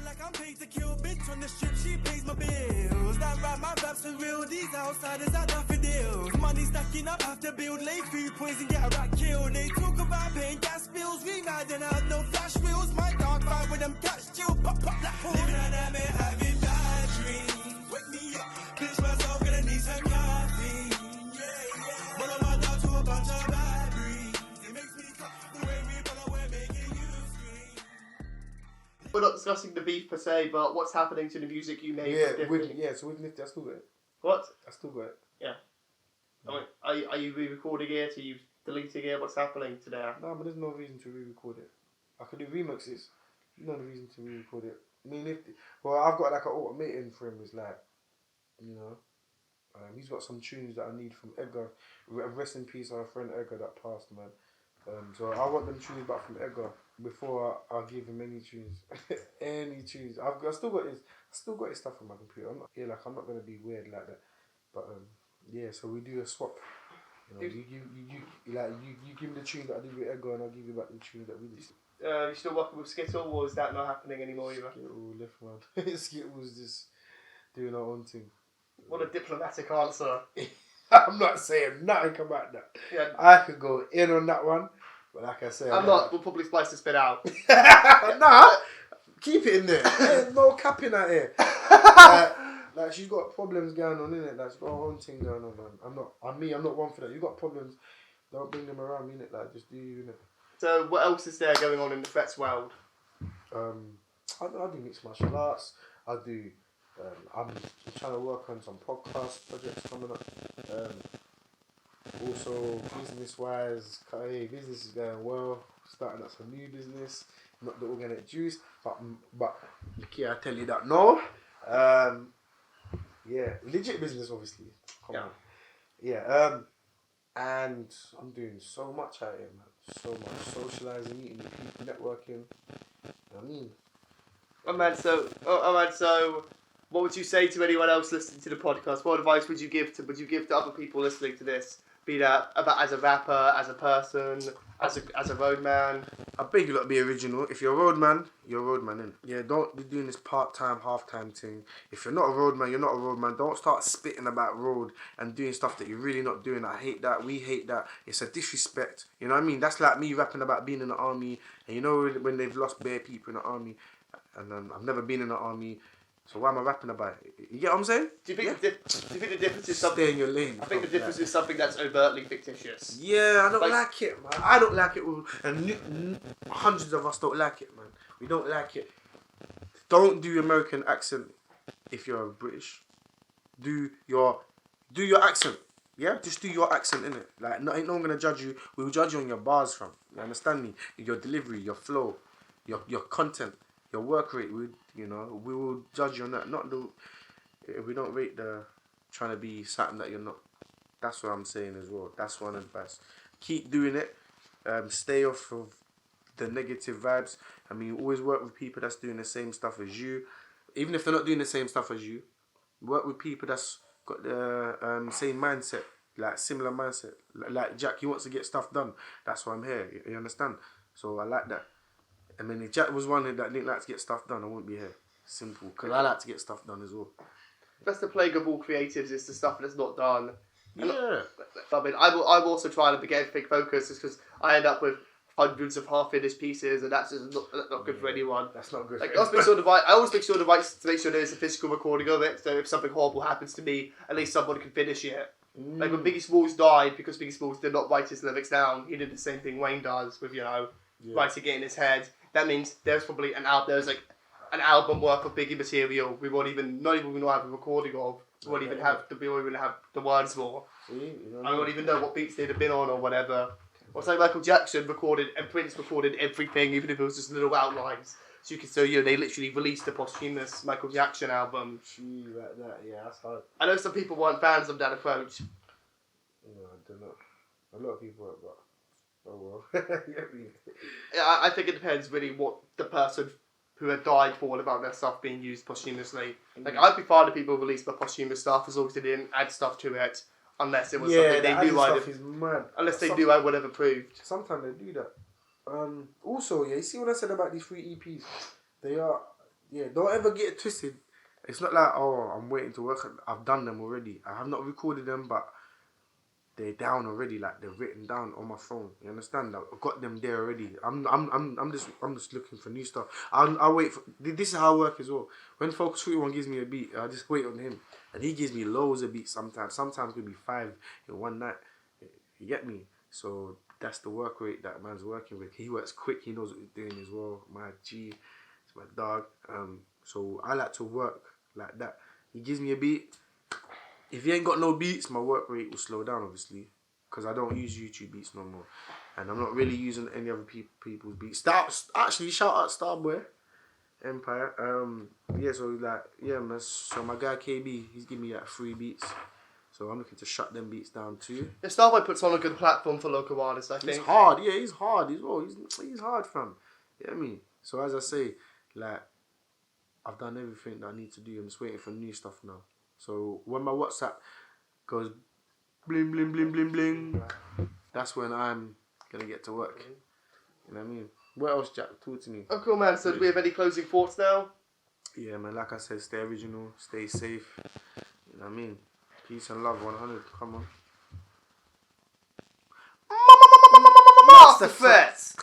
Like I'm paid to kill, bitch on the strip, she pays my bills. That right, my raps are real, these outsiders are daffodils. Money stacking up, have to build, lay food poison, get a rat killed. They talk about paying gas bills, we riding out, no flash wheels. My dog fight with them cats, chill, pop that porn. Living on that man, having bad dreams. Wake me up, pinch myself, gonna need some caffeine. Yeah. Follow my dog to a bunch of bad breeds. It makes me cut the way we follow, we're making you scream. We're not discussing the beef per se, but what's happening to the music you made? So with Nifty, I still got it. What? I still got it. Yeah. I mean, are you re-recording it? Are you deleting it? What's happening today? No, but there's no reason to re-record it. I could do remixes. No reason to re-record it. I mean, I've got like an automating for him. Is like, you know, he's got some tunes that I need from Edgar. Rest in peace, our friend Edgar that passed, man. So I want them tunes back from Edgar before I give him any tunes. Any tunes. I still got his stuff on my computer. I'm not gonna be weird like that. But so we do a swap. You know, you give me the tunes that I did with Edgar, and I'll give you back the tunes that we did. You still working with Skittle, or is that not happening anymore either? Skittle left, man. Skittle was just doing our own thing. What a diplomatic answer. I'm not saying nothing about that. Yeah. I could go in on that one, But like I said, I'm not. We'll probably splice this bit out. nah, keep it in there. Ain't no capping out here. Like she's got problems going on, innit? Like she's got her own thing going on, man. I'm not one for that. You got problems, don't bring them around me, innit? Like just do you, innit? So what else is there going on in the Fretz world? I do mixed martial arts. I do. I'm trying to work on some podcast projects coming up. Also, business-wise, business is going well. Starting up some new business. Not the organic juice, but I tell you that no. Yeah, legit business, obviously. Come on. Yeah. And I'm doing so much out here, man. So much socializing, meeting new people, networking. You know what I mean? Oh man, so what would you say to anyone else listening to the podcast? What advice would you give to other people listening to this? Be that about as a rapper, as a person, as a roadman. I beg you lot to be original. If you're a roadman, you're a roadman, innit? Yeah, don't be doing this part-time, half-time thing. If you're not a roadman, you're not a roadman. Don't start spitting about road and doing stuff that you're really not doing. I hate that. We hate that. It's a disrespect. You know what I mean? That's like me rapping about being in the army. And you know when they've lost bare people in the army. And I've never been in the army. So why am I rapping about it? You get what I'm saying? Do you think the difference is something? Stay in your lane. I think the difference is something that's overtly fictitious. Yeah, I don't like it, man. I don't like it, and hundreds of us don't like it, man. We don't like it. Don't do American accent if you're British. Do your accent. Yeah, just do your accent, innit? Like, ain't no one gonna judge you. We will judge you on your bars, fam. You understand me? Your delivery, your flow, your content, your work rate. We will judge you on that. We don't rate the trying to be something that you're not. That's what I'm saying as well. That's one advice. Keep doing it. Stay off of the negative vibes. I mean, always work with people that's doing the same stuff as you. Even if they're not doing the same stuff as you, work with people that's got the same mindset, like similar mindset. Like Jack, he wants to get stuff done. That's why I'm here. You understand? So I like that. I mean, if Jack was one that didn't like to get stuff done, I wouldn't be here. Simple. Because I like to get stuff done as well. That's the plague of all creatives, is the stuff that's not done. Yeah. I mean, I'm also trying to get big focus because I end up with hundreds of half-finished pieces, and that's just not good for anyone. That's not good. Like, I always make sure to make sure there's a physical recording of it, so if something horrible happens to me, at least someone can finish it. Like when Biggie Smalls died, because Biggie Smalls did not write his lyrics down, he did the same thing Wayne does with writing it in his head. That means there's probably an album worth of Biggie material we won't even have a recording of. We won't even have the words for. I won't even know what beats they'd have been on or whatever. Or say Michael Jackson recorded and Prince recorded everything, even if it was just little outlines. So they literally released a posthumous Michael Jackson album. Gee, like that, yeah, that's hard. I know some people weren't fans of that approach. No, I don't know. A lot of people are, but oh well. Yeah, I think it depends really what the person who had died for about their stuff being used posthumously. Like, I'd be fine if people released the posthumous stuff as long as they didn't add stuff to it, unless it was something they knew unless they knew I would have approved. Sometimes they do that. Also, you see what I said about these 3 EPs? They are, don't ever get it twisted. It's not like, I'm waiting to work. I've done them already. I have not recorded them, but they're down already. Like, they're written down on my phone. You understand? I've got them there already. I'm just looking for new stuff. I'll wait for. This is how I work as well. When Focus 41 gives me a beat, I just wait on him, and he gives me loads of beats. Sometimes could be 5 in one night. You get me? So that's the work rate that man's working with. He works quick. He knows what he's doing as well. My G, it's my dog. So I like to work like that. He gives me a beat. If he ain't got no beats, my work rate will slow down, obviously, because I don't use YouTube beats no more, and I'm not really using any other people's beats. Actually, shout out Starboy Empire. Man. So my guy KB, he's giving me 3 beats. So I'm looking to shut them beats down too. The Starboy puts on a good platform for local artists, I think. He's hard, he's hard as well. He's hard, fam. You know what I mean? So as I say, like, I've done everything that I need to do. I'm just waiting for new stuff now. So when my WhatsApp goes bling, bling, bling, bling, bling, that's when I'm going to get to work. You know what I mean? What else, Jack? Talk to me. Oh, cool, man. So do we have any closing thoughts now? Yeah, man. Like I said, stay original, stay safe. You know what I mean? Peace and love, 100. Come on. Master Fretz.